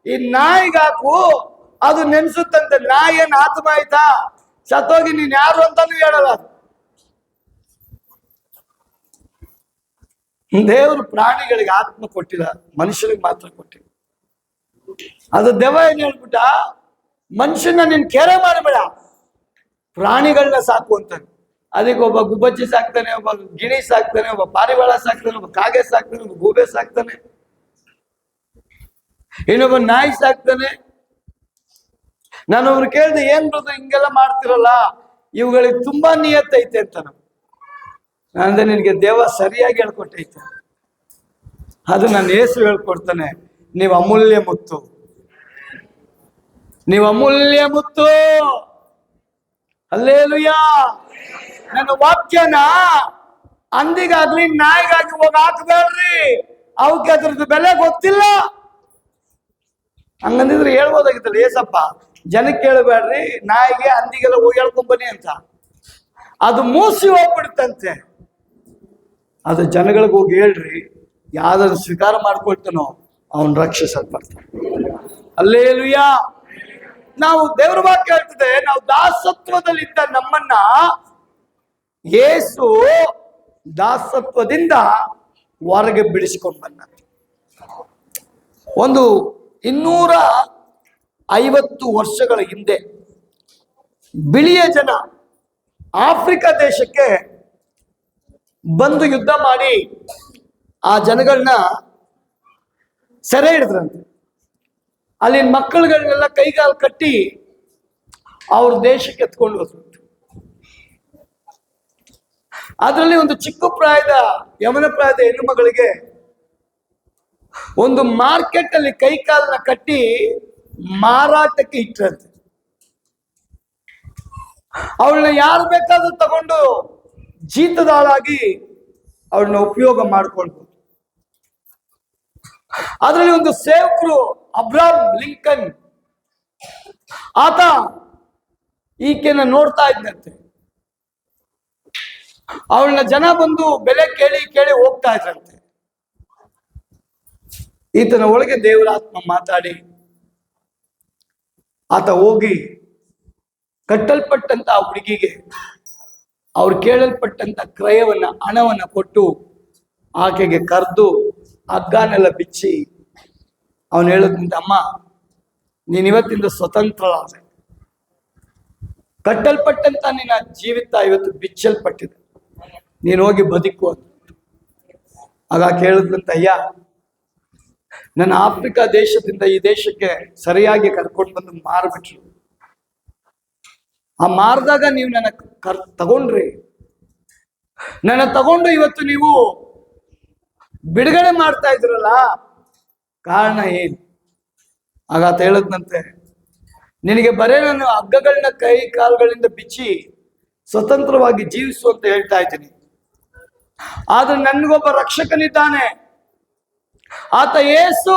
ಈ ನಾಯಿಗೆ ಹಾಕು, ಅದು ನೆನ್ಸುತ್ತಂತೆ. ನಾಯಿ ಏನ್ ಆತ್ಮ ಆಯ್ತಾ? ಸತ್ತೋಗಿ ನೀನ್ ಯಾರು ಅಂತಾನು ಹೇಳಲ್ಲ. ದೇವರು ಪ್ರಾಣಿಗಳಿಗೆ ಆತ್ಮ ಕೊಟ್ಟಿಲ್ಲ, ಮನುಷ್ಯನಿಗೆ ಮಾತ್ರ ಕೊಟ್ಟಿಲ್ಲ. ಅದು ದೆವ್ವ ಏನ್ ಹೇಳ್ಬಿಟ್ಟ, ಮನುಷ್ಯನ ನೀನ್ ಕೆರೆ ಮಾಡಬೇಡ, ಪ್ರಾಣಿಗಳನ್ನ ಸಾಕು ಅಂತಾನೆ. ಅದಕ್ಕೆ ಒಬ್ಬ ಗುಬ್ಬಚ್ಚಿ ಸಾಕ್ತಾನೆ, ಒಬ್ಬ ಗಿಣಿ ಸಾಕ್ತಾನೆ, ಒಬ್ಬ ಪಾರಿವಾಳ ಸಾಕ್ತಾನೆ, ಒಬ್ಬ ಕಾಗೆ ಸಾಕ್ತಾನೆ, ಒಬ್ಬ ಗೂಬೆ ಸಾಕ್ತಾನೆ, ಇನ್ನೊಬ್ಬ ನಾಯಿ ಸಾಕ್ತಾನೆ. ನಾನು ಅವ್ರು ಕೇಳಿದೆ, ಏನ್ ಬರೋದು ಹಿಂಗೆಲ್ಲ ಮಾಡ್ತಿರಲ್ಲ, ಇವುಗಳಿಗೆ ತುಂಬಾ ನಿಯತ್ತೈತೆ ಅಂತ. ಅಂದ್ರೆ ನಿನ್ಗೆ ದೇವ ಸರಿಯಾಗಿ ಹೇಳ್ಕೊಟ್ಟೈತೆ. ಅದು ನಾನು ಯೇಸು ಹೇಳ್ಕೊಡ್ತಾನೆ, ನೀವು ಅಮೂಲ್ಯ ಮುತ್ತು, ನೀವು ಅಮೂಲ್ಯ ಮುತ್ತು. ಹಲ್ಲೇಲೂಯಾ. ನನ್ನ ವಾಕ್ಯನ ಅಂದಿಗಾಗ್ಲಿ ನಾಯಿಗಾಗಿ ಹೋಗಿ ಹಾಕಬೇಡ್ರಿ, ಅವಕ್ಕೆ ಅದ್ರದ್ದು ಬೆಲೆ ಗೊತ್ತಿಲ್ಲ. ಹಂಗಂದಿದ್ರೆ ಹೇಳ್ಬೋದಾಗಿತ್ತಲ್ಲ, ಏಸಪ್ಪ ಜನಕ್ಕೆ ಕೇಳಬೇಡ್ರಿ, ನಾಯಿಗೆ ಅಂದಿಗೆಲ್ಲ ಹೋಗಿ ಹೇಳ್ಕೊಂಬನ್ನಿ ಅಂತ. ಅದು ಮೂಸಿ ಹೋಗ್ಬಿಡುತ್ತಂತೆ. ಅದು ಜನಗಳಿಗೆ ಹೋಗಿ ಹೇಳ್ರಿ, ಯಾವ್ದಾದ್ರು ಸ್ವೀಕಾರ ಮಾಡ್ಕೊಳ್ತಾನೋ ಅವನ್ ರಕ್ಷಿಸಲ್ಪಡ್ತಾನೆ. ಹಲ್ಲೇಲೂಯಾ. ನಾವು ದೇವರ ವಾಕ್ಯ ಹೇಳ್ತದೆ, ನಾವು ದಾಸತ್ವದಲ್ಲಿದ್ದ ನಮ್ಮನ್ನ ಯೇಸು ದಾಸತ್ವದಿಂದ ಹೊರಗೆ ಬಿಡಿಸಿಕೊಂಡು ಬಂದ. ಒಂದು 250 ವರ್ಷಗಳ ಹಿಂದೆ ಬಿಳಿಯ ಜನ ಆಫ್ರಿಕಾ ದೇಶಕ್ಕೆ ಬಂದು ಯುದ್ಧ ಮಾಡಿ ಆ ಜನಗಳನ್ನ ಸೆರೆ ಹಿಡಿದ್ರಂತೆ. ಅಲ್ಲಿನ ಮಕ್ಕಳುಗಳನ್ನೆಲ್ಲ ಕೈಗಾಲು ಕಟ್ಟಿ ಅವ್ರ ದೇಶಕ್ಕೆ ಎತ್ಕೊಂಡು ಹೋದ್ರು. ಅದರಲ್ಲಿ ಒಂದು ಚಿಕ್ಕ ಪ್ರಾಯದ ಯಮನ ಪ್ರಾಯದ ಹೆಣ್ಣು ಮಗಳಿಗೆ ಒಂದು ಮಾರ್ಕೆಟ್ ಅಲ್ಲಿ ಕೈ ಕಾಲನ್ನ ಕಟ್ಟಿ ಮಾರಾಟಕ್ಕೆ ಇಟ್ಟರಂತೆ. ಅವಳನ್ನ ಯಾರು ಬೇಕಾದ್ರೂ ತಗೊಂಡು ಜೀತದಾಳಾಗಿ ಅವಳನ್ನ ಉಪಯೋಗ ಮಾಡ್ಕೊಳ್ಬೋದು. ಅದರಲ್ಲಿ ಒಂದು ಸೇವಕರು ಅಬ್ರಾಮ್ ಲಿಂಕನ್, ಆತ ಈಕೆನ ನೋಡ್ತಾ ಇದ್ದಂತೆ. ಅವಳನ್ನ ಜನ ಬಂದು ಬೆಲೆ ಕೇಳಿ ಕೇಳಿ ಹೋಗ್ತಾ ಇದ್ರಂತೆ. ಈತನ ಒಳಗೆ ದೇವರಾತ್ಮ ಮಾತಾಡಿ ಆತ ಹೋಗಿ ಕಟ್ಟಲ್ಪಟ್ಟಂತ ಆ ಹುಡುಗಿಗೆ ಅವ್ರು ಕೇಳಲ್ಪಟ್ಟಂತ ಕ್ರಯವನ್ನ ಹಣವನ್ನ ಕೊಟ್ಟು ಆಕೆಗೆ ಕರೆದು ಹಗ್ಗನೆಲ್ಲ ಬಿಚ್ಚಿ ಅವನು ಹೇಳದಂತ, ಅಮ್ಮ ನೀನ್ ಇವತ್ತಿಂದ ಸ್ವತಂತ್ರಳಾದೆ, ಕಟ್ಟಲ್ಪಟ್ಟಂತ ನಿನ್ನ ಜೀವಿತ ಇವತ್ತು ಬಿಚ್ಚಲ್ಪಟ್ಟಿದೆ, ನೀನು ಹೋಗಿ ಬದುಕು ಅಂತ. ಆಗ ಕೇಳಿದ್ರಂತ, ಅಯ್ಯ ನನ್ನ ಆಫ್ರಿಕಾ ದೇಶದಿಂದ ಈ ದೇಶಕ್ಕೆ ಸರಿಯಾಗಿ ಕರ್ಕೊಂಡು ಬಂದು ಮಾರ್ಬಿಟ್ರು. ಆ ಮಾರಿದಾಗ ನೀವು ನನ್ನ ತಗೊಂಡ್ರಿ, ನನ್ನ ತಗೊಂಡು ಇವತ್ತು ನೀವು ಬಿಡುಗಡೆ ಮಾಡ್ತಾ ಇದ್ರಲ್ಲ, ಕಾರಣ ಏನು? ಆಗಾತ ಹೇಳದ್ನಂತೆ, ನಿನಗೆ ಬರೇ ನಾನು ಹಗ್ಗಗಳನ್ನ ಕೈ ಕಾಲುಗಳಿಂದ ಬಿಚ್ಚಿ ಸ್ವತಂತ್ರವಾಗಿ ಜೀವಿಸು ಅಂತ ಹೇಳ್ತಾ ಇದ್ದೀನಿ. ಆದ್ರೆ ನನ್ಗೊಬ್ಬ ರಕ್ಷಕನಿದ್ದಾನೆ, ಆತ ಯೇಸು.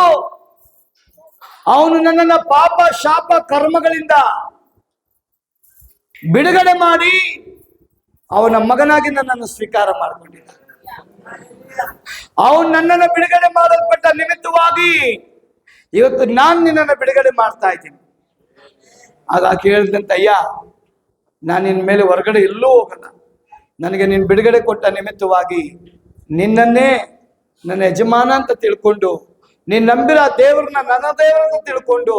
ಅವನು ನನ್ನನ್ನ ಪಾಪ ಶಾಪ ಕರ್ಮಗಳಿಂದ ಬಿಡುಗಡೆ ಮಾಡಿ ಅವನ ಮಗನಾಗಿ ನನ್ನನ್ನು ಸ್ವೀಕಾರ ಮಾಡಿಕೊಂಡಿದ್ದ. ಅವನು ನನ್ನನ್ನು ಬಿಡುಗಡೆ ಮಾಡಲ್ಪಟ್ಟ ನಿಮಿತ್ತವಾಗಿ ಇವತ್ತು ನಾನು ನಿನ್ನನ್ನು ಬಿಡುಗಡೆ ಮಾಡ್ತಾ ಇದ್ದೀನಿ. ಆಗ ಕೇಳಿದಂತ, ಅಯ್ಯ ನಾನು ನಿನ್ನ ಮೇಲೆ ಹೊರಗಡೆ ಎಲ್ಲೂ ಹೋಗಲ್ಲ, ನನಗೆ ನೀನು ಬಿಡುಗಡೆ ಕೊಟ್ಟ ನಿಮಿತ್ತವಾಗಿ ನಿನ್ನನ್ನೇ ನನ್ನ ಯಜಮಾನ ಅಂತ ತಿಳ್ಕೊಂಡು, ನೀನು ನಂಬಿರೋ ದೇವ್ರನ್ನ ನನ್ನ ದೇವರನ್ನ ತಿಳ್ಕೊಂಡು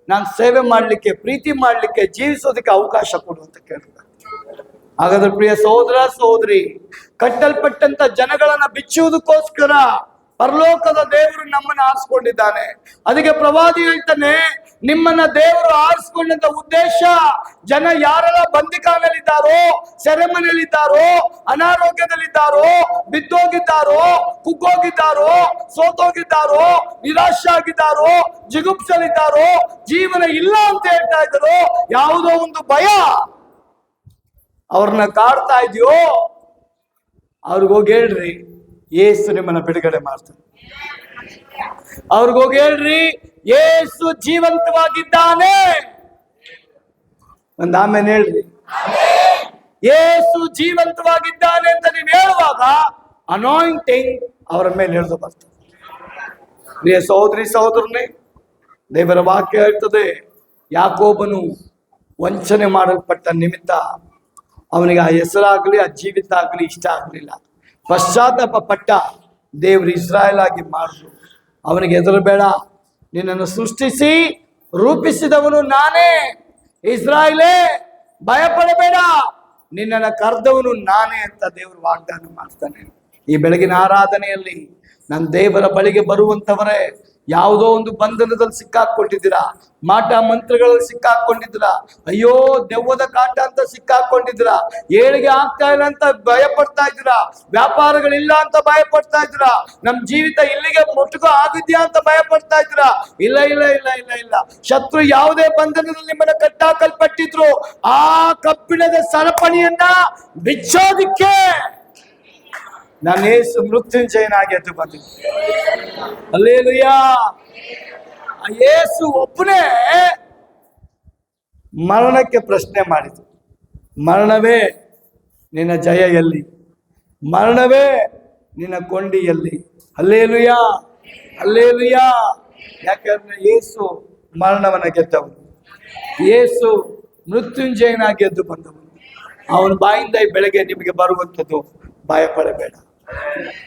ನಾನು ಸೇವೆ ಮಾಡಲಿಕ್ಕೆ, ಪ್ರೀತಿ ಮಾಡಲಿಕ್ಕೆ, ಜೀವಿಸೋದಕ್ಕೆ ಅವಕಾಶ ಕೊಡು ಅಂತ ಕೇಳಿದ. ಹಾಗಾದ್ರೆ ಪ್ರಿಯ ಸಹೋದರ ಸಹೋದರಿ, ಕಟ್ಟಲ್ಪಟ್ಟಂತ ಜನಗಳನ್ನ ಬಿಚ್ಚುವುದಕ್ಕೋಸ್ಕರ ಪರಲೋಕದ ದೇವರು ನಮ್ಮನ್ನು ಆರಿಸ್ಕೊಂಡಿದ್ದಾನೆ. ಅದಕ್ಕೆ ಪ್ರವಾದಿ ಹೇಳ್ತಾನೆ, ನಿಮ್ಮನ್ನ ದೇವರು ಆರಿಸ್ಕೊಂಡಂತ ಉದ್ದೇಶ, ಜನ ಯಾರೆಲ್ಲ ಬಂದಿಖಾನಲ್ಲಿದ್ದಾರೋ, ಸೆರೆಮನೆಯಲ್ಲಿದ್ದಾರೋ, ಅನಾರೋಗ್ಯದಲ್ಲಿದ್ದಾರೋ, ಬಿದ್ದೋಗಿದ್ದಾರೋ, ಕುಗ್ಗೋಗಿದ್ದಾರೋ, ಸೋತೋಗಿದ್ದಾರೋ, ನಿರಾಶೆ ಆಗಿದ್ದಾರೋ, ಜಿಗುಪ್ಸಲಿದ್ದಾರೋ, ಜೀವನ ಇಲ್ಲ ಅಂತ ಹೇಳ್ತಾ ಇದ್ದಾರೋ, ಯಾವುದೋ ಒಂದು ಭಯ ಅವ್ರನ್ನ ಕಾಡ್ತಾ ಇದೆಯೋ, ಅವ್ರಿಗೋಗಿ ಹೇಳ್ರಿ ಯೇಸು ನಿಮ್ಮನ್ನ ಬಿಡುಗಡೆ ಮಾಡ್ತಾನೆ. ಅವ್ರಿಗೋಗಿ ಹೇಳ್ರಿ ಯೇಸು ಜೀವಂತವಾಗಿದ್ದಾನೆ. ಆಮೇಲೆ ಹೇಳ್ರಿ ಯೇಸು ಜೀವಂತವಾಗಿದ್ದಾನೆ ಅಂತ ನೀವು ಹೇಳುವಾಗ ಅನಾಯಿಂಟಿಂಗ್ ಅವರ ಮೇಲೆ ಹಿಡಿದು ಬರ್ತದೆ. ಪ್ರಿಯ ಸಹೋದರಿ ಸಹೋದರನೇ, ದೇವರ ವಾಕ್ಯ ಹೇಳ್ತದೆ, ಯಾಕೋಬನು ವಂಚನೆ ಮಾಡಲ್ಪಟ್ಟ ನಿಮಿತ್ತ ಅವನಿಗೆ ಆ ಹೆಸರಾಗ್ಲಿ ಆ ಜೀವಿತ ಆಗ್ಲಿ ಇಷ್ಟ ಆಗ್ಲಿಲ್ಲ. ಪಶ್ಚಾತ್ತಾಪ ಪಟ್ಟ ದೇವರು ಇಸ್ರಾಯೇಲ್ ಆಗಿ ಮಾಡಿದ್ರು. ಅವನಿಗೆ ಹೆದರಬೇಡ, ನಿನ್ನನ್ನು ಸೃಷ್ಟಿಸಿ ರೂಪಿಸಿದವನು ನಾನೇ, ಇಸ್ರಾಯೇಲೇ ಭಯಪಡಬೇಡ, ನಿನ್ನನ್ನು ಕರೆದವನು ನಾನೇ ಅಂತ ದೇವರು ವಾಗ್ದಾನ ಮಾಡ್ತಾನೆ. ಈ ಬೆಳಗಿನ ಆರಾಧನೆಯಲ್ಲಿ ನನ್ನ ದೇವರ ಬಳಿಗೆ ಬರುವಂತವರೇ, ಯಾವುದೋ ಒಂದು ಬಂಧನದಲ್ಲಿ ಸಿಕ್ಕಾಕೊಂಡಿದ್ದೀರಾ, ಮಾಟ ಮಂತ್ರಗಳಲ್ಲಿ ಸಿಕ್ಕಾಕೊಂಡಿದ್ದೀರಾ, ಅಯ್ಯೋ ದೆವ್ವದ ಕಾಟ ಅಂತ ಸಿಕ್ಕಾಕೊಂಡಿದ್ದೀರಾ, ಏಳಿಗೆ ಆಗ್ತಾ ಇಲ್ಲ ಅಂತ ಭಯ ಪಡ್ತಾ ಇದ್ದೀರಾ, ವ್ಯಾಪಾರಗಳಿಲ್ಲ ಅಂತ ಭಯ ಪಡ್ತಾ ಇದ್ದೀರಾ, ನಮ್ ಜೀವಿತ ಇಲ್ಲಿಗೆ ಮುಟ್ಟುಕೋ ಆಗಿದ್ಯಾ ಅಂತ ಭಯ ಪಡ್ತಾ ಇದ್ದೀರಾ. ಇಲ್ಲ ಇಲ್ಲ ಇಲ್ಲ ಇಲ್ಲ ಇಲ್ಲ, ಶತ್ರು ಯಾವುದೇ ಬಂಧನದಲ್ಲಿ ನಿಮ್ಮನ್ನ ಕಟ್ಟಾಕಲ್ಪಟ್ಟಿದ್ರು ಆ ಕಬ್ಬಿಣದ ಸರಪಣಿಯನ್ನ ಬಿಚ್ಚೋದಿಕ್ಕೆ ನಾನು ಯೇಸು ಮೃತ್ಯುಂಜಯನಾಗಿ ಎದ್ದು ಬಂದಿದ್ದೆ. ಹಲ್ಲೆಲೂಯಾ. ಯೇಸು ಒಬ್ಬನೇ ಮರಣಕ್ಕೆ ಪ್ರಶ್ನೆ ಮಾಡಿದ್ರು, ಮರಣವೇ ನಿನ್ನ ಜಯ ಎಲ್ಲಿ, ಮರಣವೇ ನಿನ್ನ ಕೊಂಡಿಯಲ್ಲಿ. Hallelujah, hallelujah. ಯಾಕಂದ್ರೆ ಯೇಸು ಮರಣವನ್ನ ಗೆದ್ದವನು, ಯೇಸು ಮೃತ್ಯುಂಜಯನಾಗಿ ಎದ್ದು ಬಂದವನು. ಅವನ ಬಾಯಿಂದ ಈ ಬೆಳಗ್ಗೆ ನಿಮಗೆ ಬರುವಂಥದ್ದು ಭಯ ಪಡಬೇಡ.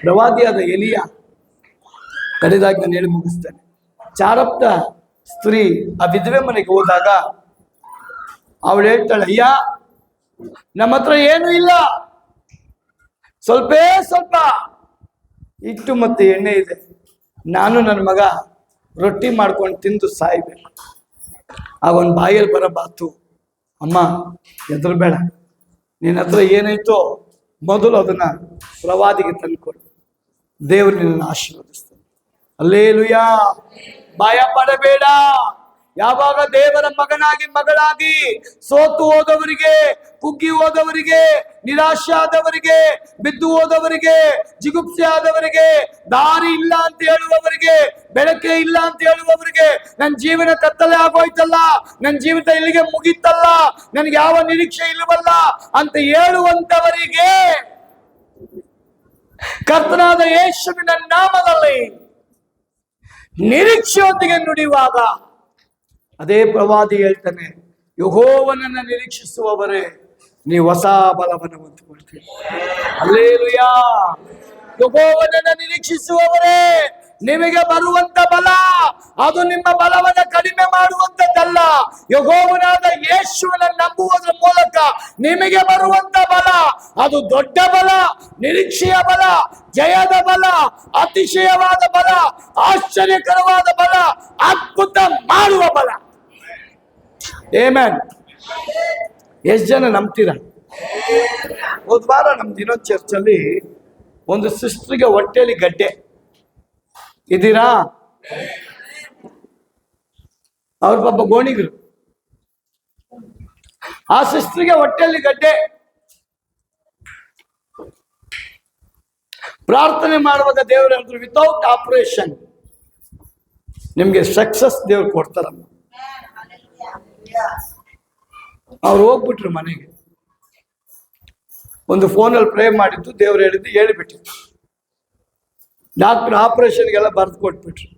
ಪ್ರವಾದಿಯಾದ ಎಲಿಯ ಕಡೆದಾಗಿ ನಾನು ಹೇಳಿ ಮುಗಿಸ್ತೇನೆ. ಚಾರಪ್ತ ಸ್ತ್ರೀ ಆ ವಿಧವೆ ಮನೆಗೆ ಹೋದಾಗ ಅವಳು ಹೇಳ್ತಾಳೆ, ಅಯ್ಯ ನಮ್ಮ ಹತ್ರ ಏನೂ ಇಲ್ಲ, ಸ್ವಲ್ಪ ಹಿಟ್ಟು ಮತ್ತೆ ಎಣ್ಣೆ ಇದೆ, ನಾನು ನನ್ನ ಮಗ ರೊಟ್ಟಿ ಮಾಡ್ಕೊಂಡು ತಿಂದು ಸಾಯ್ಬೇಕು. ಅವನ ಬಾಯಲ್ಲಿ ಬರೋ ಮಾತು, ಅಮ್ಮ ಹೆದರಬೇಡ, ನಿನ್ನ ಹತ್ರ ಏನಾಯ್ತೋ ಮೊದಲು ಅದನ್ನ ಪ್ರವಾದಿಗೆ ತಂದುಕೊಡು, ದೇವರು ನಿನ್ನನ್ನು ಆಶೀರ್ವದಿಸ್ತಾನೆ. ಹಲ್ಲೆಲೂಯಾ. ಭಯ ಪಡಬೇಡ. ಯಾವಾಗ ದೇವರ ಮಗನಾಗಿ ಮಗಳಾಗಿ ಸೋತು ಹೋದವರಿಗೆ, ಕುಗ್ಗಿ ಹೋದವರಿಗೆ, ನಿರಾಶೆ ಆದವರಿಗೆ, ಬಿದ್ದು ಹೋದವರಿಗೆ, ಜಿಗುಪ್ಸೆ ಆದವರಿಗೆ, ದಾರಿ ಇಲ್ಲ ಅಂತ ಹೇಳುವವರಿಗೆ, ಬೆಳಕೆ ಇಲ್ಲ ಅಂತ ಹೇಳುವವರಿಗೆ, ನನ್ನ ಜೀವನ ಕತ್ತಲೆ ಆಗೋಯ್ತಲ್ಲ, ನನ್ನ ಜೀವಿತ ಇಲ್ಲಿಗೆ ಮುಗೀತಲ್ಲ, ನನಗೆ ಯಾವ ನಿರೀಕ್ಷೆ ಇಲ್ಲವಲ್ಲ ಅಂತ ಹೇಳುವಂತವರಿಗೆ ಕರ್ತನಾದ ಯೇಸುವಿನ ನಾಮದಲ್ಲಿ ನಿರೀಕ್ಷೆಯೊಂದಿಗೆ ನುಡಿಯುವಾಗ ಅದೇ ಪ್ರವಾದಿ ಹೇಳ್ತಾನೆ, ಯೆಹೋವನನ್ನ ನಿರೀಕ್ಷಿಸುವವರೇ ನೀವು ಹೊಸ ಬಲವನ್ನು ಹೊಂದಿಕೊಳ್ತೀರಿ. ಹಲ್ಲೆಲೂಯಾ. ಯೆಹೋವನನ್ನ ನಿರೀಕ್ಷಿಸುವವರೇ ನಿಮಗೆ ಬರುವಂತ ಬಲ ಅದು ನಿಮ್ಮ ಬಲವನ್ನು ಕಡಿಮೆ ಮಾಡುವಂತದ್ದಲ್ಲ. ಯೆಹೋವನಾದ ಯೇಸುವನ್ನ ನಂಬುವುದರ ಮೂಲಕ ನಿಮಗೆ ಬರುವಂತ ಬಲ ಅದು ದೊಡ್ಡ ಬಲ, ನಿರೀಕ್ಷೆಯ ಬಲ, ಜಯದ ಬಲ, ಅತಿಶಯವಾದ ಬಲ, ಆಶ್ಚರ್ಯಕರವಾದ ಬಲ, ಅದ್ಭುತ ಮಾಡುವ ಬಲ. ಆಮೆನ್. ಎಷ್ಟು ಜನ ನಂಬ್ತೀರಾ? ಹೋದ ವಾರ ನಮ್ದು ಇನ್ನೊಂದು ಚರ್ಚಲ್ಲಿ ಒಂದು ಸಿಸ್ಟರ್ಗೆ ಹೊಟ್ಟೆಲಿ ಗಡ್ಡೆ ಇದ್ದೀರಾ, ಅವ್ರ ಪಾಪ ಗೋಣಿಗರು, ಆ ಸಿಸ್ಟರ್ಗೆ ಹೊಟ್ಟೆಯಲ್ಲಿ ಗಡ್ಡೆ. ಪ್ರಾರ್ಥನೆ ಮಾಡುವಾಗ ದೇವರು ಹೇಳಿದ್ರು, ವಿತೌಟ್ ಆಪರೇಷನ್ ನಿಮ್ಗೆ ಸಕ್ಸಸ್ ದೇವ್ರು ಕೊಡ್ತಾರಮ್ಮ. ಅವ್ರು ಹೋಗ್ಬಿಟ್ರು ಮನೆಗೆ. ಒಂದು ಫೋನಲ್ಲಿ ಪ್ರೇ ಮಾಡಿದ್ದು, ದೇವ್ರು ಹೇಳಿದ್ದು ಹೇಳಿಬಿಟ್ಟಿದ್ರು. ಡಾಕ್ಟರ್ ಆಪರೇಷನ್ಗೆಲ್ಲ ಬರೆದು ಕೊಟ್ಬಿಟ್ರು.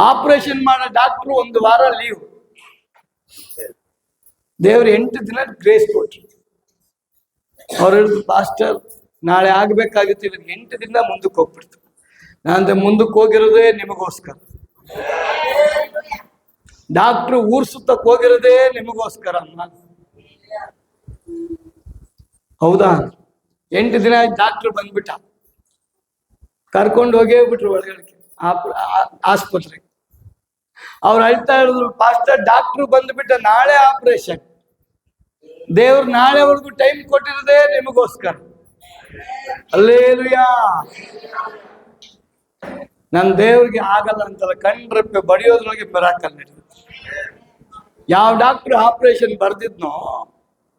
ಆಪರೇಷನ್ ಮಾಡೋ ಡಾಕ್ಟ್ರು ಒಂದು ವಾರ ಲೀವ್, ದೇವ್ರು 8 ದಿನ ಗ್ರೇಸ್ ಕೊಟ್ರು. ಅವ್ರು ಹೇಳಿದ್ರು, ಪಾಸ್ಟರ್ ನಾಳೆ ಆಗ್ಬೇಕಾಗಿತ್ತು, ಇವ್ರಿಗೆ 8 ದಿನ ಮುಂದಕ್ಕೆ ಹೋಗ್ಬಿಡ್ತು. ನಾನಂದ್ರೆ ಮುಂದಕ್ಕೆ ಹೋಗಿರೋದೇ ನಿಮಗೋಸ್ಕರ, ಡಾಕ್ಟ್ರು ಊರ್ ಸುತ್ತಕ್ಕೆ ಹೋಗಿರೋದೇ ನಿಮಗೋಸ್ಕರ ಅಮ್ಮ. ಹೌದಾ? 8 ದಿನ ಡಾಕ್ಟ್ರು ಬಂದ್ಬಿಟ್ಟ, ಕರ್ಕೊಂಡು ಹೋಗೇ ಬಿಟ್ರು ಒಳಗಡೆ ಆಸ್ಪತ್ರೆಗೆ. ಅವ್ರು ಹೇಳ್ತಾ ಹೇಳಿದ್ರು, ಪಾಸ್ಟರ್ ಡಾಕ್ಟ್ರು ಬಂದ್ಬಿಟ್ಟ, ನಾಳೆ ಆಪರೇಷನ್, ದೇವ್ರು ನಾಳೆವರೆಗೂ ಟೈಮ್ ಕೊಟ್ಟಿರೋದೇ ನಿಮಗೋಸ್ಕರ. ಹಲ್ಲೆಲೂಯಾ. ನನ್ನ ದೇವ್ರಿಗೆ ಆಗಲ್ಲ ಅಂತಲ್ಲ, ಕಣ್ರಪ್ಪೆ ಬಡಿಯೋದ್ರೊಳಗೆ ಮಿರಾಕಲ್ ನಡೆಯುತ್ತೆ. ಯಾವ ಡಾಕ್ಟ್ರು ಆಪರೇಷನ್ ಬರ್ದಿದ್ನೋ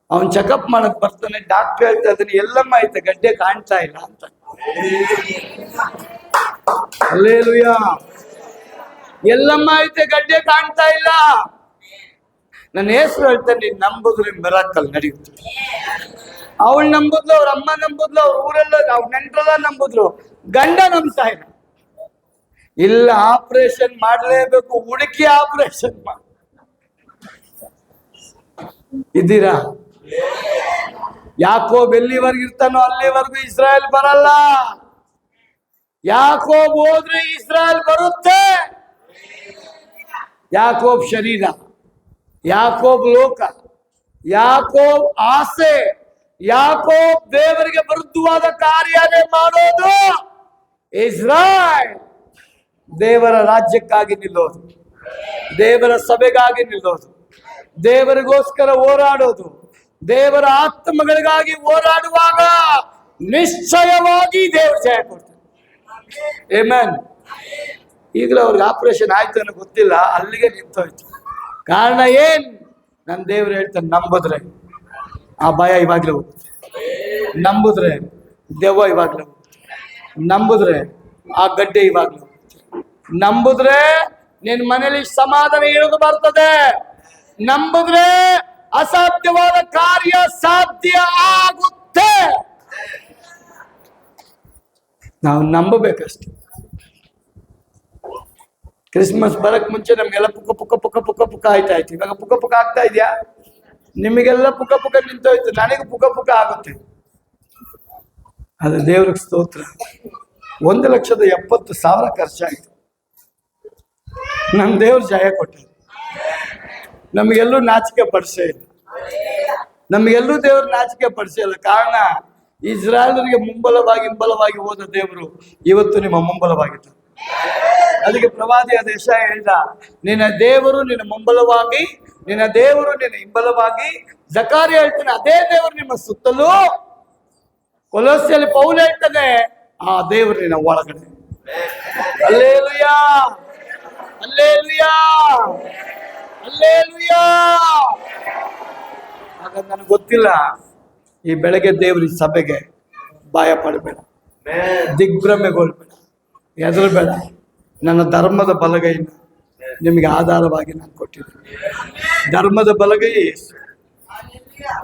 ಅವನ್ ಚೆಕಪ್ ಮಾಡಕ್ ಬರ್ತಾನೆ, ಡಾಕ್ಟರ್ ಹೇಳ್ತಾ ಇದ್ದಾನೆ, ಎಲ್ಲಮ್ಮ ಐತೆ ಗಡ್ಡೆ ಕಾಣ್ತಾ ಇಲ್ಲ ಅಂತ. ಹಲ್ಲೆಲೂಯಾ. ಎಲ್ಲಮ್ಮ ಐತೆ ಗಡ್ಡೆ ಕಾಣ್ತಾ ಇಲ್ಲ. ನನ್ನ ಹೆಸರು ಹೇಳ್ತಾನೆ, ನೀನ್ ನಂಬುದ್ರೆ ಮಿರಾಕಲ್ ನಡೆಯುತ್ತೆ. ಅವಳು ನಂಬುದ್ಲು, ಅವ್ರ ಅಮ್ಮ ನಂಬುದ್ಲು, ಅವ್ರ ಊರೆಲ್ಲ ಅವ್ರ ನೆಂಟ್ರೆಲ್ಲ ನಂಬುದ್ರು, ಗಂಡ ನಂಬ್ತಾ ಇಲ್ಲ. ಇಲ್ಲ, ಆಪರೇಷನ್ ಮಾಡಲೇಬೇಕು, ಹುಡುಕಿ ಆಪರೇಷನ್ ಮಾಡಿ. ಇದ್ದೀರಾ? ಯಾಕೋಬ್ ಎಲ್ಲಿವರೆಗೂ ಇರ್ತಾನೋ ಅಲ್ಲಿವರೆಗೂ ಇಸ್ರಾಯೇಲ್ ಬರಲ್ಲ. ಯಾಕೋಬ್ ಹೋದ್ರೆ ಇಸ್ರಾಯೇಲ್ ಬರುತ್ತೆ. ಯಾಕೋಬ್ ಶರೀರ, ಯಾಕೋಬ್ ಲೋಕ, ಯಾಕೋಬ್ ಆಸೆ, ಯಾಕೋಬ್ ದೇವರಿಗೆ ವಿರುದ್ಧವಾದ ಕಾರ್ಯನೇ ಮಾಡೋದು. ಇಸ್ರಾಯೇಲ್ ದೇವರ ರಾಜ್ಯಕ್ಕಾಗಿ ನಿಲ್ಲೋದು, ದೇವರ ಸಭೆಗಾಗಿ ನಿಲ್ಲೋದು, ದೇವರಿಗೋಸ್ಕರ ಹೋರಾಡೋದು, ದೇವರ ಆತ್ಮಗಳಿಗಾಗಿ ಹೋರಾಡುವಾಗ ನಿಶ್ಚಯವಾಗಿ ದೇವರು ಜಯ ಕೊಡ್ತಾರೆ. ಆಮೆನ್. ಈಗಲೂ ಅವ್ರಿಗೆ ಆಪರೇಷನ್ ಆಯ್ತು ಅನ್ನೋ ಗೊತ್ತಿಲ್ಲ, ಅಲ್ಲಿಗೆ ನಿಂತೋಯ್ತು. ಕಾರಣ ಏನ್? ನನ್ನ ದೇವ್ರು ಹೇಳ್ತಾನೆ, ನಂಬಿದ್ರೆ ಆ ಭಯ ಇವಾಗ್ಲೇ ಹೋಗುತ್ತೆ, ನಂಬಿದ್ರೆ ದೆವ್ವ ಇವಾಗ್ಲೇ ಹೋಗುತ್ತೆ, ನಂಬಿದ್ರೆ ಆ ಗಡ್ಡೆ ಇವಾಗ್ಲೇ ಹೋಗುತ್ತೆ, ನಂಬಿದ್ರೆ ನಿನ್ ಮನೇಲಿ ಸಮಾಧಾನ ಇಳಿದು ಬರ್ತದೆ, ನಂಬಿದ್ರೆ ಅಸಾಧ್ಯವಾದ ಕಾರ್ಯ ಸಾಧ್ಯ ಆಗುತ್ತೆ. ನಾವು ನಂಬಬೇಕಷ್ಟೆ. ಕ್ರಿಸ್ಮಸ್ ಬರಕ್ ಮುಂಚೆ ನಮ್ಗೆಲ್ಲ ಪುಕ್ಕ ಪುಕ್ಕ ಪುಕ್ಕ ಪುಕ್ಕ ಪುಕ್ಕ ಆಯ್ತಾ ಇತ್ತು. ಇವಾಗ ಪುಕ್ಕ ಪುಕ್ಕ ಆಗ್ತಾ ಇದೆಯಾ? ನಿಮಗೆಲ್ಲ ಪುಕ್ಕ ಪುಕ್ಕ ನಿಂತೋಯ್ತು, ನನಗೆ ಪುಕ್ಕ ಪುಕ್ಕ ಆಗುತ್ತೆ. ಅದು ದೇವ್ರಿಗೆ ಸ್ತೋತ್ರ. 1,70,000 ಖರ್ಚಾಯ್ತು, ನಮ್ಮ ದೇವ್ರ ಜಯ ಕೊಟ್ಟ. ನಮಗೆಲ್ಲೂ ನಾಚಿಕೆ ಪಡಿಸೇ ಇಲ್ಲ, ನಮಗೆಲ್ಲೂ ದೇವ್ರ ನಾಚಿಕೆ ಪಡಿಸೇ ಇಲ್ಲ. ಕಾರಣ ಇಸ್ರಾಯೇಲರಿಗೆ ಹಿಂಬಲವಾಗಿ ಹೋದ ದೇವರು ಇವತ್ತು ನಿಮ್ಮ ಮುಂಬಲವಾಗಿದ್ದ. ಅದಕ್ಕೆ ಪ್ರವಾದಿಯ ದೇಶ ಹೇಳಿದ, ನಿನ್ನ ದೇವರು ನಿನ್ನ ಮುಂಬಲವಾಗಿ, ನಿನ್ನ ದೇವರು ನಿನ್ನ ಹಿಂಬಲವಾಗಿ. ಜಕಾರ್ಯ ಹೇಳ್ತಾನೆ, ಅದೇ ದೇವರು ನಿಮ್ಮ ಸುತ್ತಲೂ. ಕೊಲೋಸ್ಯರಲ್ಲಿ ಪೌಲ ಹೇಳ್ತಾನೆ, ಆ ದೇವರು ನಿನ್ನ ಒಳಗಡೆ. Hallelujah, hallelujah, hallelujah. ಹಾಗಾದ್ರೆ ನನಗೆ ಗೊತ್ತಿಲ್ಲ, ಈ ಬೆಳಗ್ಗೆ ದೇವ್ರ ಸಭೆಗೆ ಭಯ ಪಡಬೇಡ, ದಿಗ್ಭ್ರಮೆಗೊಳ್ಬೇಡ, ಹೆದರಬೇಡ. ನನ್ನ ಧರ್ಮದ ಬಲಗೈನ ನಿಮಗೆ ಆಧಾರವಾಗಿ ನಾನು ಕೊಟ್ಟಿದ್ದೀನಿ. ಧರ್ಮದ ಬಲಗೈ ಯೇಸು.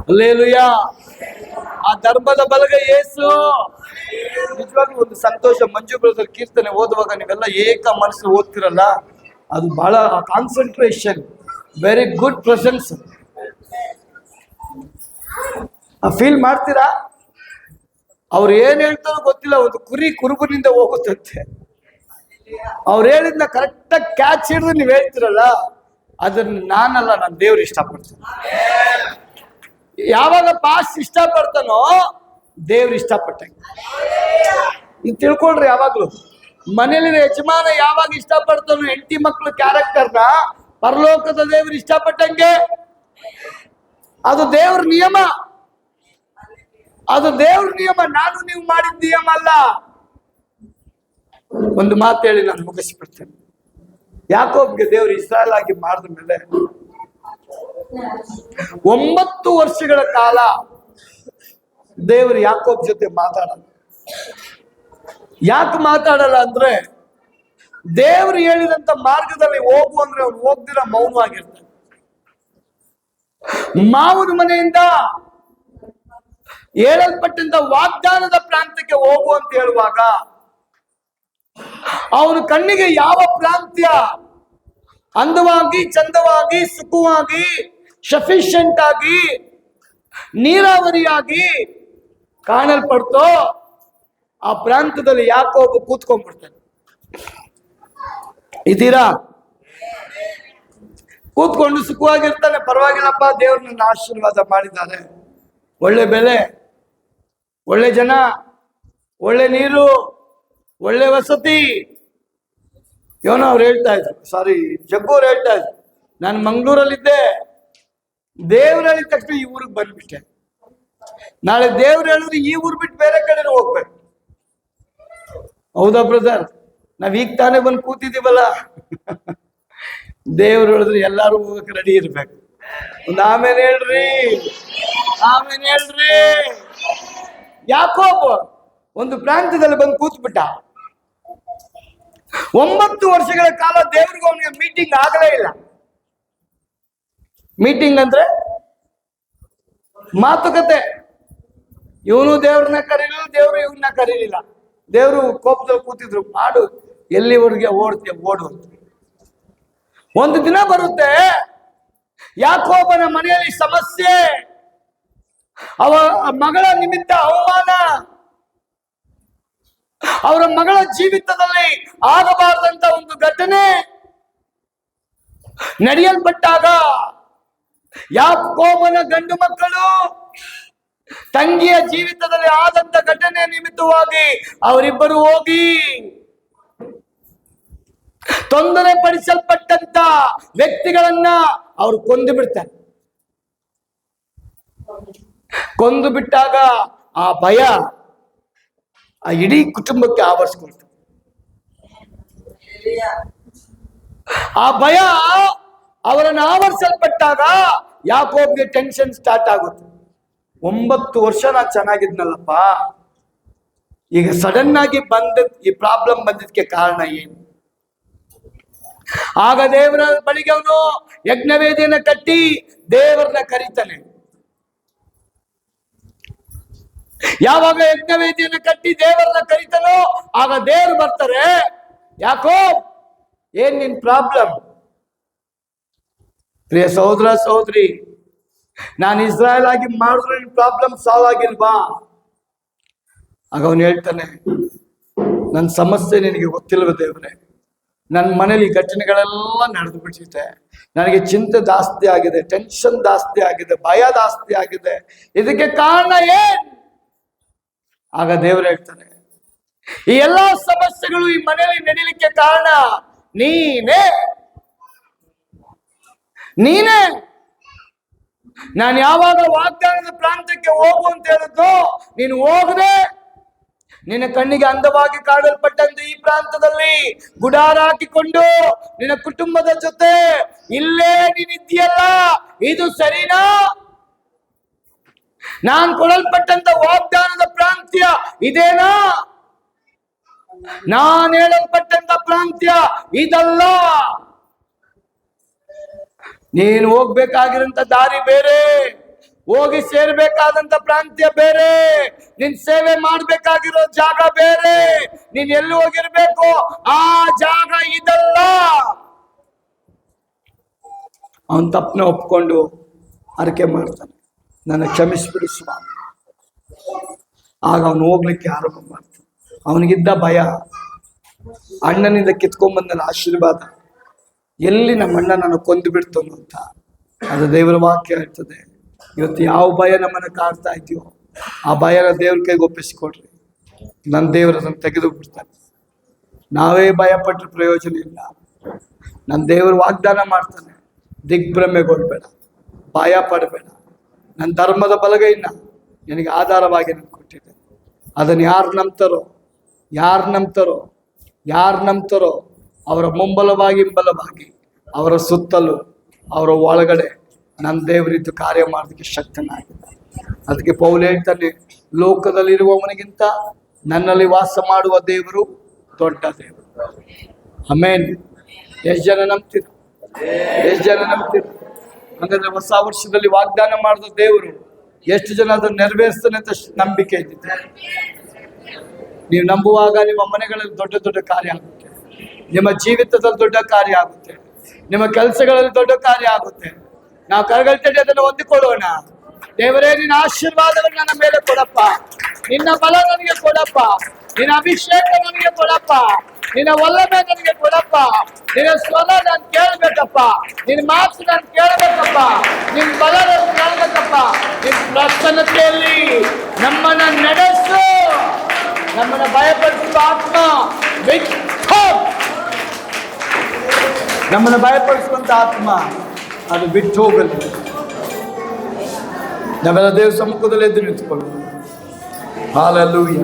ಹಲ್ಲೆಲೂಯಾ. ಆ ಧರ್ಮದ ಬಲಗೈ ಯೇಸು. ನಿಜವಾಗ್ಲೂ ಒಂದು ಸಂತೋಷ. ಮಂಜು ಬ್ರದರ್ ಕೀರ್ತನೆ ಓದುವಾಗ ನೀವೆಲ್ಲ ಏಕ ಮನಸ್ಸು ಓದ್ತಿರಲ್ಲ, ಅದು ಬಹಳ concentration, very good presence. Feel ಮಾಡ್ತೀರಾ? ಅವ್ರು ಏನ್ ಹೇಳ್ತಾರೋ ಗೊತ್ತಿಲ್ಲ, ಒಂದು ಕುರಿ ಕುರುಬನಿಂದ ಹೋಗುತ್ತಂತೆ. ಅವ್ರು ಹೇಳಿದ್ನ ಕರೆಕ್ಟಾಗಿ ಕ್ಯಾಚ್ ಹಿಡಿದು ನೀವು ಹೇಳ್ತಿರಲ್ಲ, ಅದನ್ನ ನಾನಲ್ಲ, ನನ್ನ ದೇವ್ರು ಇಷ್ಟಪಡ್ತಾನೆ. ಯಾವಾಗ ಪಾಸ್ ಇಷ್ಟಪಡ್ತಾನೋ ದೇವ್ರು ಇಷ್ಟಪಟ್ಟಂಗೆ. ಇದು ತಿಳ್ಕೊಳ್ರಿ. ಯಾವಾಗ್ಲೂ ಮನೇಲಿನ ಯಜಮಾನ ಯಾವಾಗ ಇಷ್ಟಪಡ್ತಾನೋ ಹೆಂಡತಿ ಮಕ್ಕಳು ಕ್ಯಾರೆಕ್ಟರ್ನ, ಪರಲೋಕದ ದೇವ್ರು ಇಷ್ಟಪಟ್ಟಂಗೆ. ಅದು ದೇವ್ರ ನಿಯಮ, ಅದು ದೇವ್ರ ನಿಯಮ, ನಾನು ನೀವು ಮಾಡಿದ ನಿಯಮ ಅಲ್ಲ. ಒಂದು ಮಾತು ಹೇಳಿ ನಾನು ಮುಗಿಸ್ಬಿಡ್ತೇನೆ. ಯಾಕೋಬ್ಗೆ ದೇವ್ರು ಇಸ್ರಾಯೇಲ್ ಆಗಿ ಮಾಡಿದ ಮೇಲೆ 9 ವರ್ಷಗಳ ಕಾಲ ದೇವರು ಯಾಕೋಬ್ ಜೊತೆ ಮಾತಾಡಲ್ಲ. ಯಾಕೆ ಮಾತಾಡಲ್ಲ ಅಂದ್ರೆ, ದೇವರು ಹೇಳಿದಂತ ಮಾರ್ಗದಲ್ಲಿ ಹೋಗು ಅಂದ್ರೆ ಅವ್ನು ಹೋಗ್ದಿರ ಮೌನವಾಗಿರ್ತಾನೆ. ಮಾವನ ಮನೆಯಿಂದ ಹೇಳಲ್ಪಟ್ಟಂತ ವಾಗ್ದಾನದ ಪ್ರಾಂತ್ಯಕ್ಕೆ ಹೋಗು ಅಂತ ಹೇಳುವಾಗ, ಅವನ ಕಣ್ಣಿಗೆ ಯಾವ ಪ್ರಾಂತ್ಯ ಅಂದವಾಗಿ, ಚಂದವಾಗಿ, ಸುಖವಾಗಿ, ಸಫಿಷಿಯಂಟ್ ಆಗಿ, ನೀರಾವರಿಯಾಗಿ ಕಾಣಲ್ಪಡ್ತೋ ಆ ಪ್ರಾಂತದಲ್ಲಿ ಯಾಕೋಬ ಕೂತ್ಕೊಂಡ್ಬಿಡ್ತಾನೆ. ಇದ್ದೀರಾ? ಕೂತ್ಕೊಂಡು ಸುಖವಾಗಿರ್ತಾನೆ. ಪರವಾಗಿಲ್ಲಪ್ಪ, ದೇವ್ರು ನನ್ನ ಆಶೀರ್ವಾದ ಮಾಡಿದ್ದಾರೆ, ಒಳ್ಳೆ ಬೆಲೆ, ಒಳ್ಳೆ ಜನ, ಒಳ್ಳೆ ನೀರು, ಒಳ್ಳೆ ವಸತಿ. ಯೋನ ಅವ್ರು ಹೇಳ್ತಾ ಇದ್ರು, ಜಗ್ಗು ಅವ್ರು ಹೇಳ್ತಾ ಇದ್ರು, ನಾನು ಮಂಗಳೂರಲ್ಲಿದ್ದೆ, ದೇವ್ರು ಹೇಳಿದ ತಕ್ಷಣ ಈ ಊರಿಗೆ ಬಂದ್ಬಿಟ್ಟೆ. ನಾಳೆ ದೇವ್ರು ಹೇಳಿದ್ರೆ ಈ ಊರು ಬಿಟ್ಟು ಬೇರೆ ಕಡೆ ಹೋಗ್ಬೇಕು. ಹೌದಾ ಬ್ರದರ್? ನಾವ್ ಈಗ ತಾನೇ ಬಂದು ಕೂತಿದೀವಲ್ಲ. ದೇವ್ರು ಹೇಳಿದ್ರೆ ಎಲ್ಲಾರು ಹೋಗಕ್ಕೆ ರೆಡಿ ಇರ್ಬೇಕು. ಒಂದು ಆಮೇಲೆ ಹೇಳ್ರಿ, ಆಮೇಲೆ ಹೇಳ್ರಿ. ಯಾಕೋಬ ಒಂದು ಪ್ರಾಂತ್ಯದಲ್ಲಿ ಬಂದು ಕೂತ್ಬಿಟ್ಟ. 9 ವರ್ಷಗಳ ಕಾಲ ದೇವ್ರಿಗೂ ಅವನಿಗೆ ಮೀಟಿಂಗ್ ಆಗಲೇ ಇಲ್ಲ. ಮೀಟಿಂಗ್ ಅಂದ್ರೆ ಮಾತುಕತೆ. ಇವನು ದೇವ್ರನ್ನ ಕರೀಲಿಲ್ಲ, ದೇವ್ರು ಇವನ್ನ ಕರೀಲಿಲ್ಲ. ದೇವ್ರು ಕೋಪದಲ್ಲಿ ಕೂತಿದ್ರು, ಮಾಡು, ಎಲ್ಲಿವರೆಗೆ ಓಡ್ತೀಯ ಓಡು ಅಂತ. ಒಂದು ದಿನ ಬರುತ್ತೆ, ಯಾಕೋಬನ ಮನೆಯಲ್ಲಿ ಸಮಸ್ಯೆ, ಅವ ಮಗಳ ನಿಮಿತ್ತ ಅವಮಾನ, ಅವರ ಮಗಳ ಜೀವಿತದಲ್ಲಿ ಆಗಬಾರದಂತ ಒಂದು ಘಟನೆ ನಡೆಯಲ್ಪಟ್ಟಾಗ, ಯಾಕೋಬನ ಗಂಡು ಮಕ್ಕಳು ತಂಗಿಯ ಜೀವಿತದಲ್ಲಿ ಆದಂತ ಘಟನೆ ನಿಮಿತ್ತವಾಗಿ ಅವರಿಬ್ಬರು ಹೋಗಿ ತೊಂದರೆ ಪಡಿಸಲ್ಪಟ್ಟಂತ ವ್ಯಕ್ತಿಗಳನ್ನ ಅವರು ಕೊಂದು ಬಿಡ್ತಾರೆ. ಕೊಂದು ಬಿಟ್ಟಾಗ ಆ ಭಯ ಆ ಇಡೀ ಕುಟುಂಬಕ್ಕೆ ಆವರಿಸ್ಕೊಳ್ತದೆ. ಆ ಭಯ ಅವರನ್ನು ಆವರಿಸಲ್ಪಟ್ಟಾಗ ಯಾಕೋಬ್ಗೆ ಟೆನ್ಷನ್ ಸ್ಟಾರ್ಟ್ ಆಗುತ್ತೆ. 9 ವರ್ಷ ನಾನು ಚೆನ್ನಾಗಿದ್ನಲ್ಲಪ್ಪ, ಈಗ ಸಡನ್ ಆಗಿ ಈ ಪ್ರಾಬ್ಲಮ್ ಬಂದಿದ್ದಕ್ಕೆ ಕಾರಣ ಏನು? ಆಗ ದೇವರ ಬಳಿಗೆ ಅವನು ಯಜ್ಞವೇದಿಯನ್ನ ಕಟ್ಟಿ ದೇವರನ್ನ ಕರೀತಾನೆ. ಯಾವಾಗ ಯಜ್ಞವೇದಿಯನ್ನ ಕಟ್ಟಿ ದೇವರನ್ನ ಕರೀತಾನೋ ಆಗ ದೇವರು ಬರ್ತಾರೆ. ಯಾಕೋ ಏನ್ ನಿನ್ ಪ್ರಾಬ್ಲಮ್? ಪ್ರಿಯ ಸಹೋದರ ಸಹೋದರಿ, ನಾನು ಇಸ್ರಾಯೇಲ್ ಆಗಿ ಮಾಡಿದ್ರೆ ನಿನ್ ಪ್ರಾಬ್ಲಮ್ ಸಾಲ್ವ್ ಆಗಿಲ್ವಾ? ಆಗ ಅವನು ಹೇಳ್ತಾನೆ, ನನ್ನ ಸಮಸ್ಯೆ ನಿನಗೆ ಗೊತ್ತಿಲ್ವ ದೇವರೇ? ನನ್ನ ಮನೇಲಿ ಘಟನೆಗಳೆಲ್ಲ ನಡೆದು ಬಿಟ್ಟಿದೆ. ನನಗೆ ಚಿಂತೆ ಜಾಸ್ತಿ ಆಗಿದೆ, ಟೆನ್ಷನ್ ಜಾಸ್ತಿ ಆಗಿದೆ, ಭಯ ಜಾಸ್ತಿ ಆಗಿದೆ. ಇದಕ್ಕೆ ಕಾರಣ ಏನ್? ಆಗ ದೇವರು ಹೇಳ್ತಾನೆ, ಈ ಎಲ್ಲಾ ಸಮಸ್ಯೆಗಳು ಈ ಮನೆಯಲ್ಲಿ ನಡೀಲಿಕ್ಕೆ ಕಾರಣ ನೀನೇ. ನಾನು ಯಾವಾಗ ವಾಗ್ದಾನದ ಪ್ರಾಂತ್ಯಕ್ಕೆ ಹೋಗು ಅಂತ ಹೇಳಿದ್ದು, ನೀನು ಹೋಗದೆ ನಿನ್ನ ಕಣ್ಣಿಗೆ ಅಂದವಾಗಿ ಕಾಣಲ್ಪಟ್ಟಂತೆ ಈ ಪ್ರಾಂತದಲ್ಲಿ ಗುಡಾರ ಹಾಕಿಕೊಂಡು ನಿನ್ನ ಕುಟುಂಬದ ಜೊತೆ ಇಲ್ಲೇ ನೀನಿದ್ದೀಯಲ್ಲ, ಇದು ಸರಿನಾ? ನಾನು ಕೊಡಲ್ಪಟ್ಟಂತ ವಾಗ್ದಾನದ ಪ್ರಾಂತ್ಯ ಇದೇನಾ? ನಾನು ಹೇಳಲ್ಪಟ್ಟಂತ ಪ್ರಾಂತ್ಯ ಇದಲ್ಲ. ನೀನು ಹೋಗ್ಬೇಕಾಗಿರಂತ ದಾರಿ ಬೇರೆ, ಹೋಗಿ ಸೇರ್ಬೇಕಾದಂತ ಪ್ರಾಂತ್ಯ ಬೇರೆ, ನಿನ್ ಸೇವೆ ಮಾಡ್ಬೇಕಾಗಿರೋ ಜಾಗ ಬೇರೆ, ನೀನ್ ಎಲ್ಲಿ ಹೋಗಿರ್ಬೇಕು ಆ ಜಾಗ ಇದಲ್ಲ. ಅವನ್ ತಪ್ಪನ ಒಪ್ಕೊಂಡು ಅರಕೆ ಮಾಡ್ತಾನೆ, ನನ್ನ ಕ್ಷಮಿಸ್ಬಿಡು ಸ್ವಾಮಿ. ಆಗ ಅವನು ಹೋಗ್ಲಿಕ್ಕೆ ಆರಂಭ ಮಾಡ್ತಾನೆ. ಅವನಿಗಿದ್ದ ಭಯ, ಅಣ್ಣನಿಂದ ಕಿತ್ಕೊಂಡ್ಬಂದಲ್ಲ ಆಶೀರ್ವಾದ, ಎಲ್ಲಿ ನಮ್ಮ ಅಣ್ಣ ನಾನು ಕೊಂದು ಬಿಡ್ತು ಅಂತ. ಅದು ದೇವರ ವಾಕ್ಯ ಹೇಳ್ತದೆ. ಇವತ್ತು ಯಾವ ಭಯ ನಮ್ಮನ್ನು ಕಾಡ್ತಾ ಇದೆಯೋ ಆ ಭಯನ ದೇವ್ರ ಕೈಗೆ ಒಪ್ಪಿಸಿಕೊಡ್ರಿ. ನನ್ನ ದೇವರನ್ನು ತೆಗೆದು ಬಿಡ್ತಾನೆ. ನಾವೇ ಭಯಪಟ್ಟರೆ ಪ್ರಯೋಜನ ಇಲ್ಲ. ನನ್ನ ದೇವರು ವಾಗ್ದಾನ ಮಾಡ್ತಾನೆ, ದಿಗ್ಭ್ರಮೆಗೊಳ್ಬೇಡ, ಭಯ ಪಡಬೇಡ, ನನ್ನ ಧರ್ಮದ ಬಲಗೈನ ನಿನಗೆ ಆಧಾರವಾಗಿ ನಾನು ಕೊಟ್ಟಿದ್ದೆ. ಅದನ್ನು ಯಾರು ನಂಬ್ತಾರೋ ಅವರ ಮುಂಬಲವಾಗಿ ಹಿಂಬಲವಾಗಿ, ಅವರ ಸುತ್ತಲೂ ಅವರ ಒಳಗಡೆ ನನ್ನ ದೇವರಿದ್ದು ಕಾರ್ಯ ಮಾಡೋದಕ್ಕೆ ಶಕ್ತನಾಗಿದೆ. ಅದಕ್ಕೆ ಪೌಲ್ ಹೇಳ್ತಾನೆ, ಲೋಕದಲ್ಲಿರುವವನಿಗಿಂತ ನನ್ನಲ್ಲಿ ವಾಸ ಮಾಡುವ ದೇವರು ದೊಡ್ಡ ದೇವರು. ಆಮೇನ್. ಎಷ್ಟು ಜನ ನಂಬ್ತೀರ? ಹಾಗಾದ್ರೆ ಹೊಸ ವರ್ಷದಲ್ಲಿ ವಾಗ್ದಾನ ಮಾಡಿದ ದೇವರು ಎಷ್ಟು ಜನ ಅದನ್ನು ನೆರವೇರಿಸ್ತಾನೆ ಅಂತ ನಂಬಿಕೆ ಇದ್ದಿದೆ? ನೀವು ನಂಬುವಾಗ ನಿಮ್ಮ ಮನೆಗಳಲ್ಲಿ ದೊಡ್ಡ ದೊಡ್ಡ ಕಾರ್ಯ ಆಗುತ್ತೆ, ನಿಮ್ಮ ಜೀವಿತದಲ್ಲಿ ದೊಡ್ಡ ಕಾರ್ಯ ಆಗುತ್ತೆ, ನಿಮ್ಮ ಕೆಲಸಗಳಲ್ಲಿ ದೊಡ್ಡ ಕಾರ್ಯ ಆಗುತ್ತೆ. ನಾವು ಕರಗಲ್ತಡಿ ಅದನ್ನು ಹೊಂದಿಕೊಳ್ಳೋಣ. ದೇವರೇ, ನಿನ್ನ ಆಶೀರ್ವಾದವನ್ನು ನನ್ನ ಮೇಲೆ ಕೊಡಪ್ಪ, ನಿನ್ನ ಬಲ ನನಗೆ ಕೊಡಪ್ಪ, ನಿನ್ನ ಅಭಿಷೇಕ ನನಗೆ ಕೊಡಪ್ಪ, ನಿನ್ನ ಒಲ್ಲಮೆ ನನಗೆ ಕೊಡಪ್ಪ, ನಿನ್ನ ಸ್ವರ ನಾನು ಕೇಳಬೇಕಪ್ಪ, ನಿನ್ನ ಮಾತು ನಾನು ಕೇಳಬೇಕಪ್ಪ, ನಿನ್ನ ಬಲ ನಾನು ಕೇಳಬೇಕಪ್ಪ. ನಿನ್ನ ಪ್ರಸನ್ನತೆಯಲ್ಲಿ ನಮ್ಮನ್ನ ನಡೆಸು. ನಮ್ಮನ್ನ ಭಯಪಡಿಸುವ ಆತ್ಮ ಬಿಟ್ಟು, ನಮ್ಮನ್ನು ಭಯಪಡಿಸುವಂತ ಆತ್ಮ ಅದು ಬಿಟ್ಟು ಹೋಗಲಿ. ನಾವೆಲ್ಲ ದೇವ್ರ ಸಮ್ಮುಖದಲ್ಲಿ ಎದ್ದು ನಿಂತುಕೊಳ್ಳೋಣ. ಹಾಲೆಲೂಯಾ.